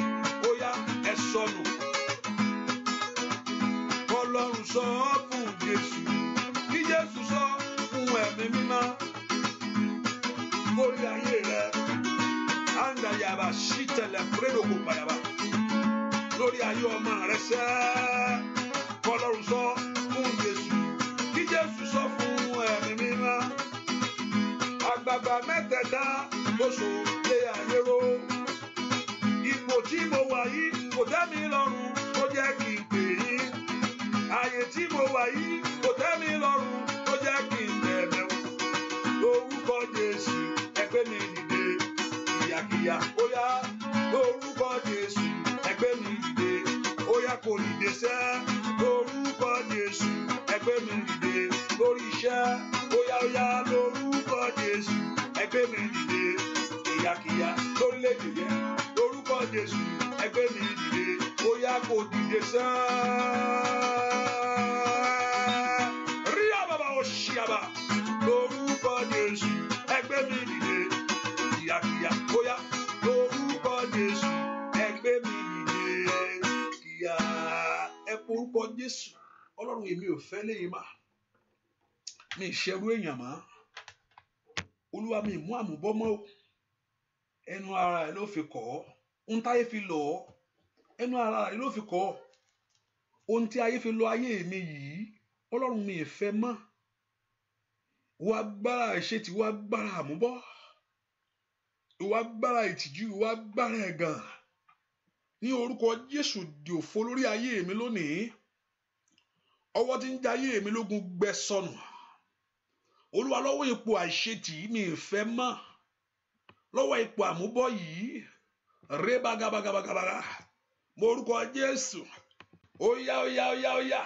[SPEAKER 1] Óyá ẹ sọnù. Ọlọ́run sọ fún Jésù kí Jésù sọ fún ẹ̀mí mímọ́ lórí ayé rẹ. Anda yaba ṣítẹlẹ̀ pérégò pàyàbá lórí ayé ọmọ rẹ sẹ́. Ọlọ́run sọ fún Jésù kí Jésù sọ fún ẹ̀mí mímọ́. Àgbààgbà mẹ́tẹ̀ẹ̀ta ló so lé ayé ró. Ipò tí mo wà yìí kò tẹ́ mi lọ́rùn ó jẹ́ kí n pè yín. Ààyè tí mo wà yìí kò tẹ́ mi lọ́rùn ó jẹ́ kí n bẹ̀bẹ̀ wò. Lórúkọ Jésù ẹ gbé mi dìde kíákíá. Óyá lórúkọ Jésù ẹ gbé mi dìde. Óyá kò dìde sẹ́. Lórúkọ Jésù ẹ gbé mi dìde lórí iṣẹ́. Óyá óyá lórúkọ Jésù ẹ gbé mi dìde kíákíá lórílẹ̀-èdè yẹn. Lórúkọ Jésù ẹ gbé mi dìde. Óyá kò dìde sẹ́. Lórúkọ Jésù ẹ gbé mi dìde kíákíá. Bóyá lórúkọ Jésù ẹ gbé mi dìde kíá. Ẹ porúkọ Jésù. Ọlọ́run èmi ò fẹ́ léyìn mà. Mi ìṣẹ́rú èèyàn mọ́. Olúwa mi mú àmúbọ́ mọ́ o. Ẹnu ara ẹ ló fi kọ́. Ohun táyé fi lọ̀ ọ́. Ẹnu ara ẹ ló fi kọ́. Ohun tí ayé fi lọ ayé mi yìí. Ọlọ́run mi ìfẹ́ mọ́. Wá gbára ìṣètì, wá gbára àmúbọ́. Wá gbára ìtìjú, wá gbára ẹ̀gàn. Ní orúkọ Jésù di òfo lórí ayé mi lónìí. Ọwọ́ tí ń jẹ ayé mi lógun gbẹ sọnù. Olúwa lọ́wọ́ ipò àìṣètì mi ìfẹ́ mọ́. Lọ́wọ́ ipò àmúbọ́ yìí. Rebagabagabaga. Mo orúkọ Jésù. Óyá óyá óyá óyá.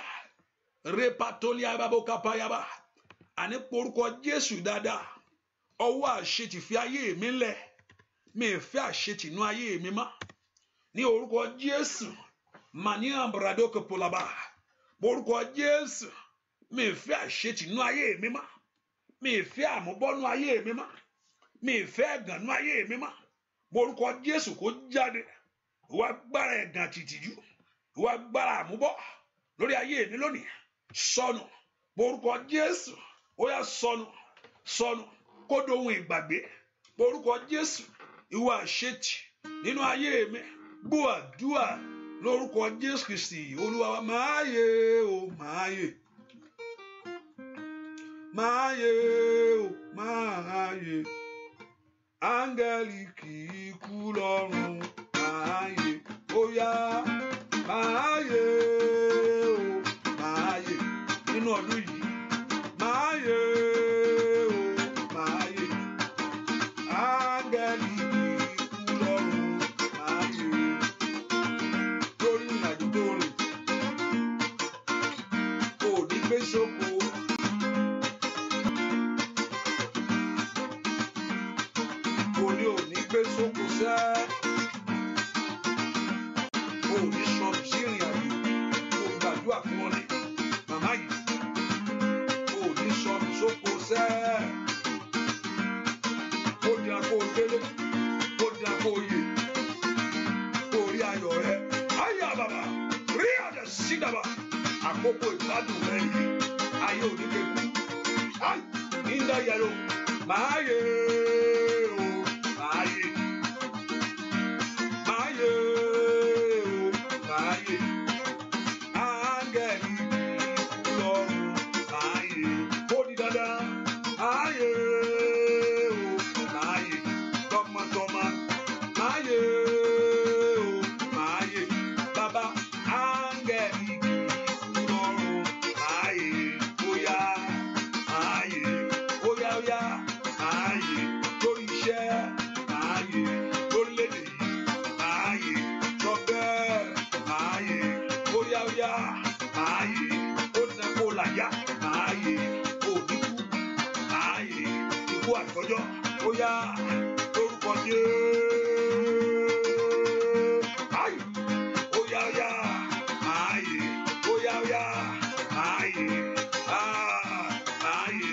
[SPEAKER 1] Repatolia babokapayaba. Àní porúkọ Jésù dáadáa. Ọwọ́ àṣetì fi ayé mi lẹ̀. Mi ìfẹ́ àṣetì inú ayé mi mọ́. Ní orúkọ Jésù. Mania bradoke polaba. Porúkọ Jésù. Mi ìfẹ́ àṣetì inú ayé mi mọ́. Mi ìfẹ́ àmúbọ́ inú ayé mi mọ́. Mi ìfẹ́ ẹ̀gàn inú ayé mi mọ́. Porúkọ Jésù kó jáde. Wá gbára ẹ̀gàn tìtìjú. Wá gbára àmúbọ́ lórí ayé mi lónìí. Sọnù. Porúkọ Jésù. Ó yá sọnù. Sọnù. Kó dohun ìgbàgbé. Porúkọ Jésù. Ìwà àṣetì nínú ayé mi. Gbọ́ àdúrà lórúkọ Jésù Kristi Olúwa wa. Máa yè o, máa yè. Máa yè o, máa yè. Áńgẹ́lì kì í kú lọ́run. Máa yè. yá máa yè o máa yè nínú ọdún yìí máa yè o máa yè áńgẹ́lì ikú lọ́run máa yè lórí ìrìnàjò tó rìn kò ní gbé sóko. Gbé sóko sẹ́ ò ní sọnù sí ìrìn àjò kò gbàdúrà fún ọ ní màmá yìí ò ní sọnù sóko sẹ́ ó dira kó o délé ó dira kó o yè kó o rí ayọ̀ rẹ ayé bàbá rí àdá sí dàbà àkókò ìgbádùn rẹ yìí ayé ò ní kéku ayé ní ń dá yẹlò màá yè o màá yè. Oya lórúkọ Jésù ayé oya oya ayé oya oya ayé ayé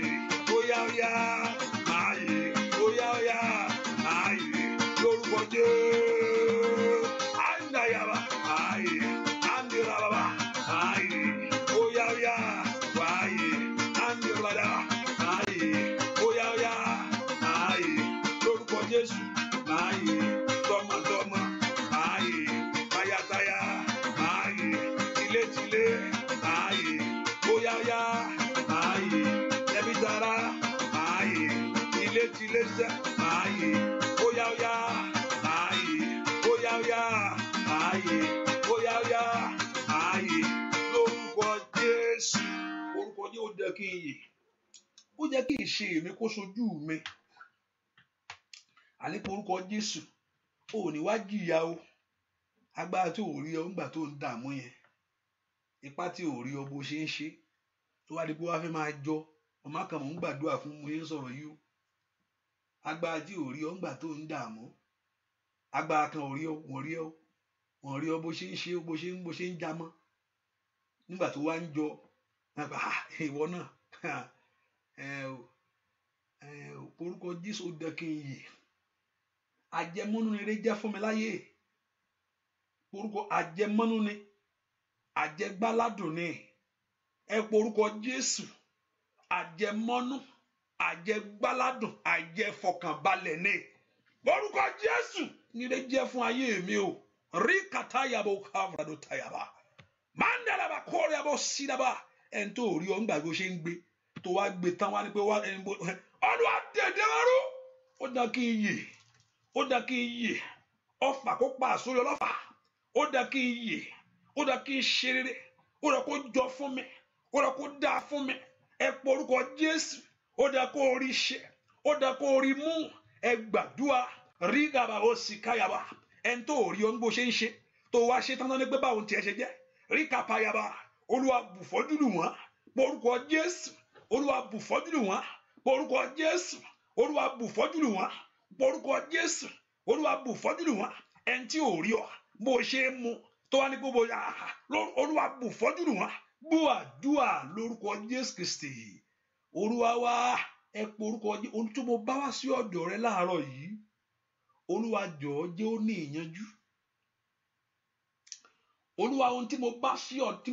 [SPEAKER 1] oya oya ayé oya oya ayé lórúkọ Jésù andayaba ayé andirababa ayé oya oya ayé andirababa ayé oya oya. Jésù máa yè tọmọtọmọ máa yè tayátayá máa yè tilétilé máa yè bóyáyá máa yè tẹbitara máa yè tilétilésẹ máa yè bóyáyá máa yè bóyáyá máa yè bóyáyá máa yè lórúkọ Jésù orúkọ yìí ó jẹ́ kí n yè ó jẹ́ kí ìṣe mi kó sojú mi. Àní porúkọ Jésù ò ní wá jìyà o agbára tí ò rí ọ ńgbà tó ń dààmú yẹn ipá tí ò rí ọ bó ṣe ń ṣe tó wá di pé wá fẹ́ máa jọ ọmọ kan mò ń gbàdúrà fún mo ṣe ń sọ̀rọ̀ yìí o agbára tí ò rí ọ ńgbà tó ń dààmú agbára kan ò rí ọ wọ́n rí ọ bó ṣe ń ṣe bó ṣe ń jamọ́ nígbà tó wá ń jọ ìwọ náà porúkọ Jésù ó dẹ́ kí n yè. Àjẹmọ́nú ni eré jẹ́ fún mi láyé orúkọ àjẹmọ́nú ni àjẹgbáládùn ni ẹ porúkọ Jésù àjẹmọ́nú àjẹgbáládùn àjẹfọkànbalẹ̀ ni orúkọ Jésù ni eré jẹ́ fún ayé mi o rí kàtáyàbò káfàdó tàyàbà mándàlàbà kórìàbò sídàbà ẹni tó rí ọ ńgbà tó ṣe ń gbé tó wá gbé tán wá ní pé wá ọdún àdẹ̀dẹ̀rú ó dá kí n yè. Ó dá kí n yè ọfà kó pa àsórí ọlọ́fà ó dá kí n yè ó dá kí n ṣe rere ó dá kó jọ fún mi ó dá kó dáa fún mi ẹ pọ orúkọ Jésù ó dá kó rí ṣe ó dá kó rí mú ẹ gbàdúrà rí gàbà ó sì káyàbà ẹni tó rí ọ ń bó ṣe ń ṣe tó wá ṣe tán ní pé báwo tiẹ̀ ṣe jẹ́ rí kápáyàbà Olúwa bùfọ́jú lù wọ́n pọ orúkọ Jésù Olúwa bùfọ́jú lù wọ́n pọ orúkọ Jésù Olúwa bùfọ́jú lù wọ́n porúkọ Jésù Olúwa bù fọ́jú wọn ẹni tí ò rí ọ bó ṣe ń mu tó wá ní gbogbo Olúwa bù fọ́jú wọn bú àdúà lórúkọ Jésù Kristi Olúwa wá ẹ porúkọ ohun tí mo bá wá sí ọ̀dọ̀ rẹ láàárọ̀ yìí Olúwa jọ̀ọ́ jẹ́ ó ní ìyanjú Olúwa ohun tí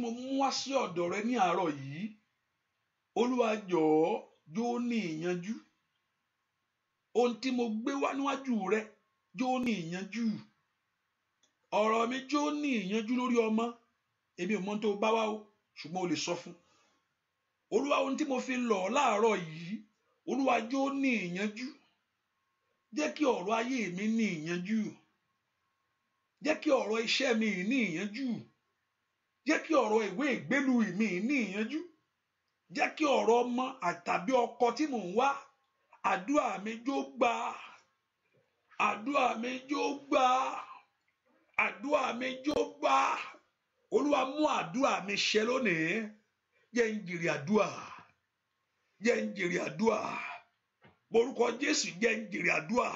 [SPEAKER 1] mo mú wá sí ọ̀dọ̀ rẹ ní àárọ̀ yìí Olúwa jọ̀ọ́ jẹ́ ó ní ìyanjú. Ohun tí mo gbé wá níwájú rẹ jó ní ìyanjú ọ̀rọ̀ mi jó ní ìyanjú lórí ọmọ èmi ò mọ̀ tó bá wá o ṣùgbọ́n o lè sọ fún Olúwa ohun tí mo fi lọ̀ láàárọ̀ yìí Olúwa jó ní ìyanjú jẹ́ kí ọ̀rọ̀ ayé mi ní ìyanjú jẹ́ kí ọ̀rọ̀ iṣẹ́ mi ní ìyanjú, jẹ́ kí ọ̀rọ̀ ìwé ìgbélú mi ní ìyanjú, jẹ́ kí ọ̀rọ̀ ọmọ àtàbí ọkọ tí mò ń wá, àdúrà mi jó gbà, àdúrà mi jó gbà, àdúrà mi jó gbà. Olúwa mú àdúrà mi ṣẹ lónìí. Jẹ́ n jèrè àdúrà, jẹ́ n jèrè àdúrà. Orúkọ Jésù, jẹ́ n jèrè àdúrà,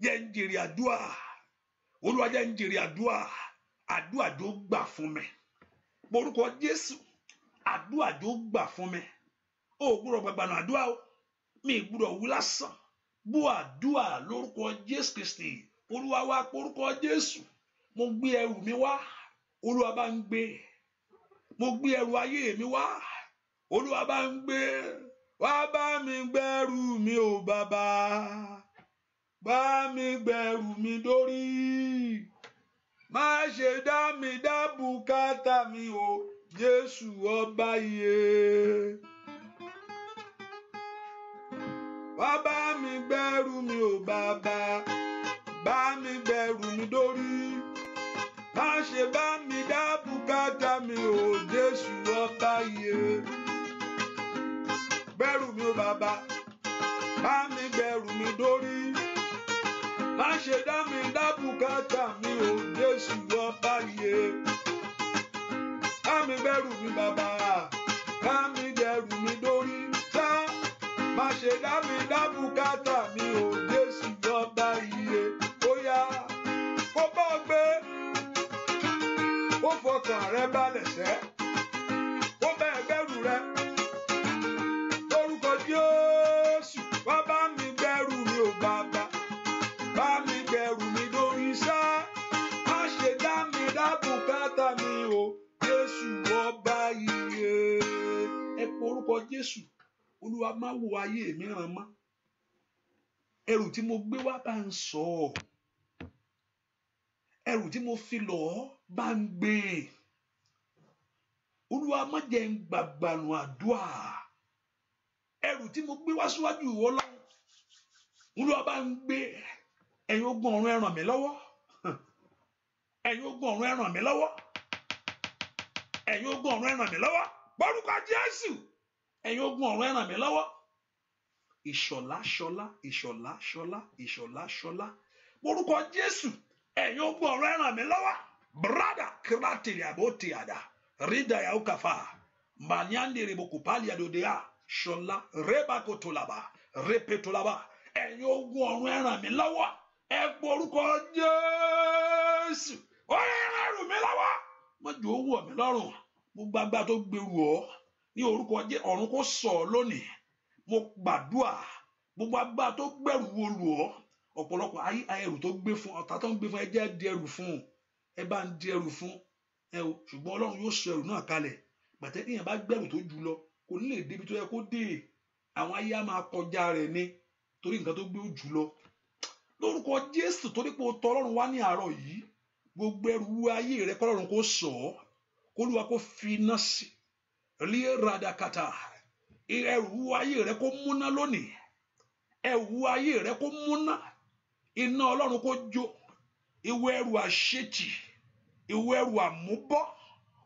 [SPEAKER 1] jẹ́ n jèrè àdúrà. Olúwa jẹ́ n jèrè àdúrà. Àdúrà jó gbà fún mi. Orúkọ Jésù, àdúrà jó gbà fún mi. O gbọ́dọ̀ gbàgbànú àdúrà o. Mi gbọ́dọ̀ wí lásán. Bú àdúrà lórúkọ Jésù Kristi. Olúwa wá porúkọ Jésù. Mo gbé ẹrù mi wá. Olúwa bá ń gbé. Mo gbé ẹrù ayé mi wá. Olúwa bá ń gbé. Wá bá mi gbẹ́rù mi o bàbá. Bá mi gbẹ́rù mi dórí. Má ṣe dá mi dá bùkátà mi o Jésù ọba iye. Wá bá mi gbẹ́rù mi o bàbá. Bá mi gbẹ́rù mi dórí. Má ṣe bá mi dá bùkátà mi o Jésù ọba iye. Gbẹ́rù mi o bàbá. Bá mi gbẹ́rù mi dórí. Má ṣe dá mi dá bùkátà mi o Jésù ọba iye. Bá mi gbẹ́rù mi bàbá. Bá mi gbẹ́rù mi dórí. Má ṣe dá mi dá bùkátà mi o Jésù ọba iye. Ó yá kó bá gbé. Ó fọkàn rẹ balẹ̀ sẹ́. Ó bẹ́ẹ̀ gbẹ́rù rẹ. Lórúkọ Jésù, wá bá mi gbẹ́rù mi o bàbá. Bá mi gbẹ́rù mi dórí sá. Má ṣe dá mi dá bùkátà mi o Jésù ọba iye. Ẹ pe orúkọ Jésù. Olúwa má wo ayé mi ràn mọ́. Ẹrù tí mo gbé wá bá ń sọ. Ẹrù tí mo fi lọ̀ bá ń gbé. Olúwa má jẹ́ n gbàgbànú àdúà. Ẹrù tí mo gbé wá síwájú ìwọ Ọlọ́run. Olúwa bá ń gbé. Ẹ̀yin ogun ọ̀run ẹ ràn mí lọ́wọ́. Ẹ̀yin ogun ọ̀run ẹ ràn mí lọ́wọ́. Ẹ̀yin ogun ọ̀run ẹ ràn mí lọ́wọ́. Orúkọ Jésù. Ẹ̀yin ogun ọ̀run ẹ ràn mí lọ́wọ́. Ìṣọ̀lá ṣọlá, ìṣọ̀lá ṣọlá, ìṣọ̀lá ṣọlá. Orúkọ Jésù. Ẹ̀yin ogun ọ̀run ẹ ràn mí lọ́wọ́. Brada kiratili abotiada. Rida ya ukafa. Manyandi ribokupali adodea. Ṣọlá rebakotolaba. Repetolaba. Ẹ̀yin ogun ọ̀run ẹ ràn mí lọ́wọ́. Ẹ pọ orúkọ Jésù. Ó yẹ ràn mí lọ́wọ́. Mo jù owó mi lọ́rùn. Mo gbàgbà tó gbèrú ọ. Ní orúkọ Jésù ọ̀run kó sọ lónìí. Mo gbàdúà. Gbogbo agbára tó gbẹ̀rù wo lù ọ́. Ọ̀pọ̀lọpọ̀ ayé ẹrù tó gbé fún ọ̀tá tó ń gbé fún ẹ jẹ́ di ẹrù fún. Ẹ bá ń di ẹrù fún. Ẹ o ṣùgbọ́n Ọlọ́run yóò sọ ẹrù náà kalẹ̀. Gbàtẹ́ kí èèyàn bá gbẹ̀rù tó jù lọ kò ní lè débi tó yẹ kó dé. Àwọn ayé á máa kọjá rẹ̀ ni torí nǹkan tó gbé ó jù lọ. Lórúkọ Jésù torí pé o tọ̀ Ọlọ́run wá ní àárọ̀ yìí. Gbogbo ẹrù ayé rẹ kọ́ Ọlọ́run kó sọ ọ́. K'Olúwa kó fi iná sí. Rí radakata. Ẹrù ayé rẹ kó múná lónìí. Ẹrù ayé rẹ kó múná. Iná Ọlọ́run kó jó. Ìwọ ẹrù àṣetì. Ìwọ ẹrù àmúbọ́.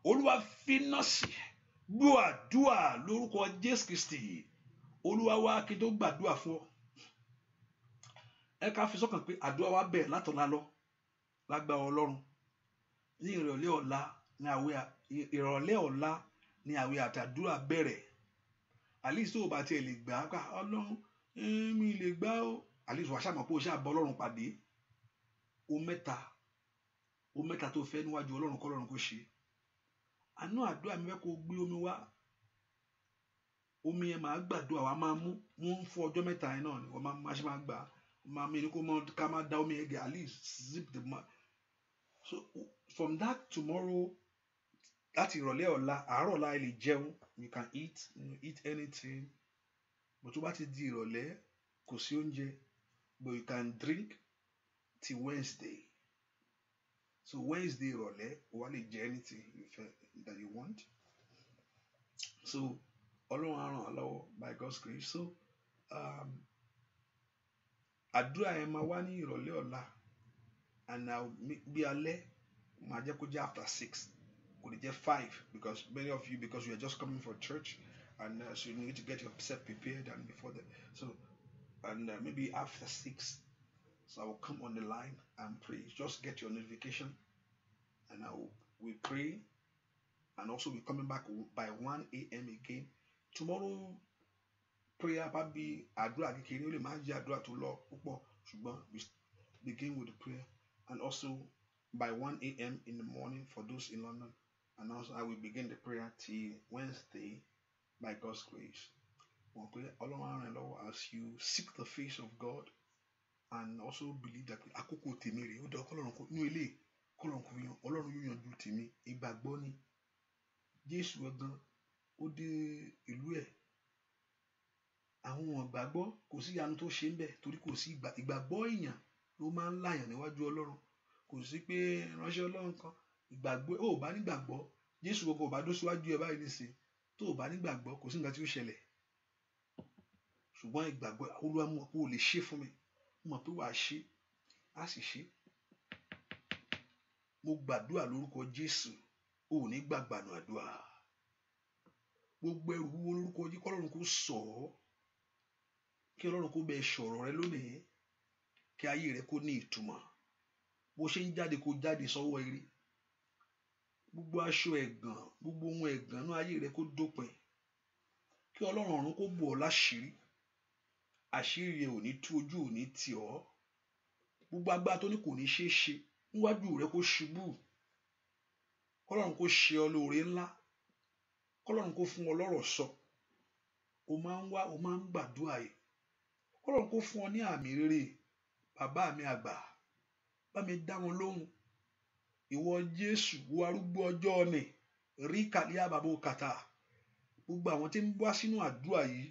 [SPEAKER 1] Olúwa fi iná sí. Gbọ́ àdúà lórúkọ Jésù Kristi. Olúwa wá kí tó gbàdúà fún ọ. Ẹ ká fi sọ́kàn pé àdúà wa bẹ̀rẹ̀ látọ̀la lọ. Lágbára Ọlọ́run. Ní ìrọ̀lẹ́ ọ̀la ni àwẹ̀ àtàdúrà bẹ̀rẹ̀. Àlísì tó bá tiẹ̀ lè gbà á Ọlọ́run mi lè gbà ó. Àlísì wàá ṣàmọ̀ pé o ṣáà bọ́ Ọlọ́run pàdé. O mẹ́ta tó fẹ́ níwájú Ọlọ́run kọ́ Ọlọ́run kó ṣe. Àánú àdúrà mi fẹ́ kó gbé omi wá. Omi yẹn máa gbàdúrà wa máa mú fún ọjọ́ mẹ́ta yẹn náà ni wọ́n máa ṣe máa gbà. Máa mi ní kó ká máa da omi ẹ̀gẹ̀ at least zip the mouth. So from that tomorrow láti ìrọ̀lẹ́ ọ̀la àárọ̀ ọ̀la ẹ lè jẹun. You can eat anything. But tó bá ti di ìrọ̀lẹ́ kò sí oúnjẹ. But you can drink till Wednesday. So Wednesday ìrọ̀lẹ́ wà lè jẹ anything that you want. So Ọlọ́run á ràn án lọ́wọ́ by God's grace. So àdúrà yẹn máa wá ní ìrọ̀lẹ́ ọ̀la and I'll be alẹ́ máa jẹ́ kó jẹ́ after 6 kò lè jẹ́ 5 because many of you because you are just coming for church and so you need to get yourself prepared and before that so and maybe after 6 so I will come on the line and pray. Just get your notification and we pray and also we're coming back by 1 a.m. again. Tomorrow prayer probably àdúrà kékeré ó lè máa jẹ́ àdúrà tó lọ púpọ̀ ṣùgbọ́n we begin with the prayer and also by 1 a.m. in the morning for those in London and also I will begin the prayer till Wednesday by God's grace. Wọ́n pé Ọlọ́run á ràn lọ́wọ́ as you seek the face of God and also believe that àkókò tèmi rè ó dọ̀ kọ́lọ́run kó ní ilé kọ́lọ́run kó yan Ọlọ́run yóò yanjú tèmi ìgbàgbọ́ ni Jésù ẹ̀gbọ́n ó dé ìlú ẹ̀ àwọn ìgbàgbọ́ kò sí ìyanu tó ṣe ń bẹ̀ torí kò sí ìgbàgbọ́ èèyàn ló máa ń láyàn níwájú Ọlọ́run kò sí pé ránṣẹ́ Ọlọ́run kan ìgbàgbọ́ ó bá nígbàgbọ́ Jésù gbogbo ò bá dó síwájú ẹ báyìí nísìn tó ò bá nígbàgbọ́ kò sí nǹkan tí ó ṣẹlẹ̀ ṣùgbọ́n ìgbàgbọ́ Olúwa mọ̀ pé ó lè ṣe fún mi mọ̀ pé wàá ṣe á sì ṣe mo gbàdúrà lórúkọ Jésù ò ní gbàgbànú àdúrà gbogbo ẹrù wúwo lórúkọ Jésù kọ́lọ́run kó sọ̀ ọ́ kí Ọlọ́run kó bẹ sọ̀rọ̀ rẹ lónìí kí ayé rẹ kó ní ìtumọ̀ bó ṣe ń jáde kó jáde sọ́wọ́ ire gbogbo aṣọ ẹ̀gàn gbogbo ohun ẹ̀gàn náà ayé rẹ kó dópin kí Ọlọ́run ọ̀run kó bò ọ́ láṣìírí àṣírí rẹ ò ní tú ojú ò ní tì ọ́ gbogbo agbára tó ní kò ní ṣeé ṣe níwájú rẹ kó ṣubú kọ́lọ́run kó ṣe ọ lóore ńlá kọ́lọ́run kó fún ọ lọ́rọ̀ sọ o máa ń wá o máa ń gbàdúrà yìí kọ́lọ́run kó fún ọ ní àmì rere bàbá mi àgbà bá mi dá wọn lóhùn ìwọ Jésù wo arúgbó ọjọ́ ni rí kàlíà bàbá kàtà gbogbo àwọn tí ń wá sínú àdúrà yìí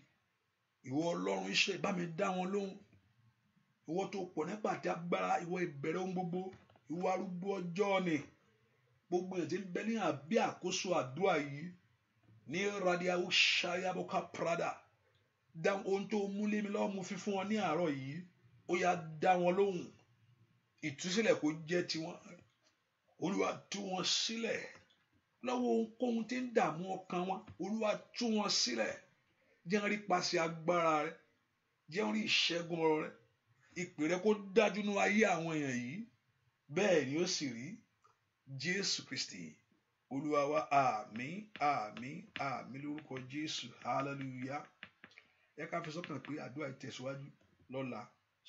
[SPEAKER 1] ìwọ Ọlọ́run iṣẹ́ bá mi dá wọn lóhùn ìwọ tó pọ̀ nípa àti agbára ìwọ ìbẹ̀rẹ̀ ohun gbogbo ìwọ arúgbó ọjọ́ ni gbogbo èyí tí ń bẹ ní àbí àkóso àdúrà yìí ní radiahu shayaboka prada dá ohun tó mú lé mi lọ́wọ́ mo fi fún wọn ní àárọ̀ yìí ó yá dá wọn lóhùn ìtúsílẹ̀ kó jẹ́ tiwọn Olúwa tú wọn sílẹ̀ lọ́wọ́ ohunkóhun tí ń dààmú ọkàn wọn Olúwa tú wọn sílẹ̀ jẹ́ n rí pàṣẹ agbára rẹ jẹ́ n rí ìṣẹ́gun ọ̀rọ̀ rẹ ìpè rẹ kó dájú nínú ayé àwọn èèyàn yìí bẹ́ẹ̀ ni ó sì rí Jésù Kristi Olúwa wa àmín àmín àmín lórúkọ Jésù hallelujah ẹ ká fi sọ́kàn pé àdúrà ìtẹ̀síwájú lọ́la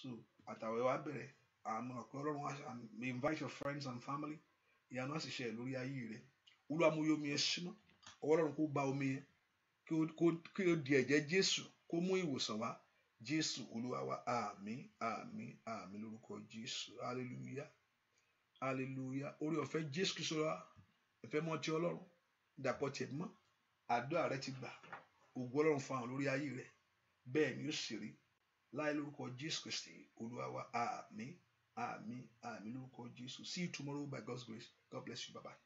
[SPEAKER 1] so àtàwẹ̀ wa bẹ̀rẹ̀ àmọ́ ọ̀pẹ Ọlọ́run wa invite your friends and family ìyanu á sì ṣe lórí ayé rẹ Olúwa mú omi ẹ símọ́ ọwọ́ Ọlọ́run kó gba omi yẹn kí ó di ẹ̀jẹ̀ Jésù kó mú ìwòsàn wá Jésù Olúwa wa àmín àmín àmín lórúkọ Jésù hallelujah hallelujah orí ọ̀fẹ́ Jésù Kristo wa ìfẹ́ mọ́ ti Ọlọ́run dàpọ̀ tiẹ̀ mọ́ àdúrà rẹ ti gbà ògo Ọlọ́run fún àwọn lórí ayé rẹ bẹ́ẹ̀ ni ó sì rí láì lórúkọ Jésù Kristi Olúwa wa àmín àmín àmín lórúkọ Jésù. See you tomorrow by God's grace. God bless you. Bye bye.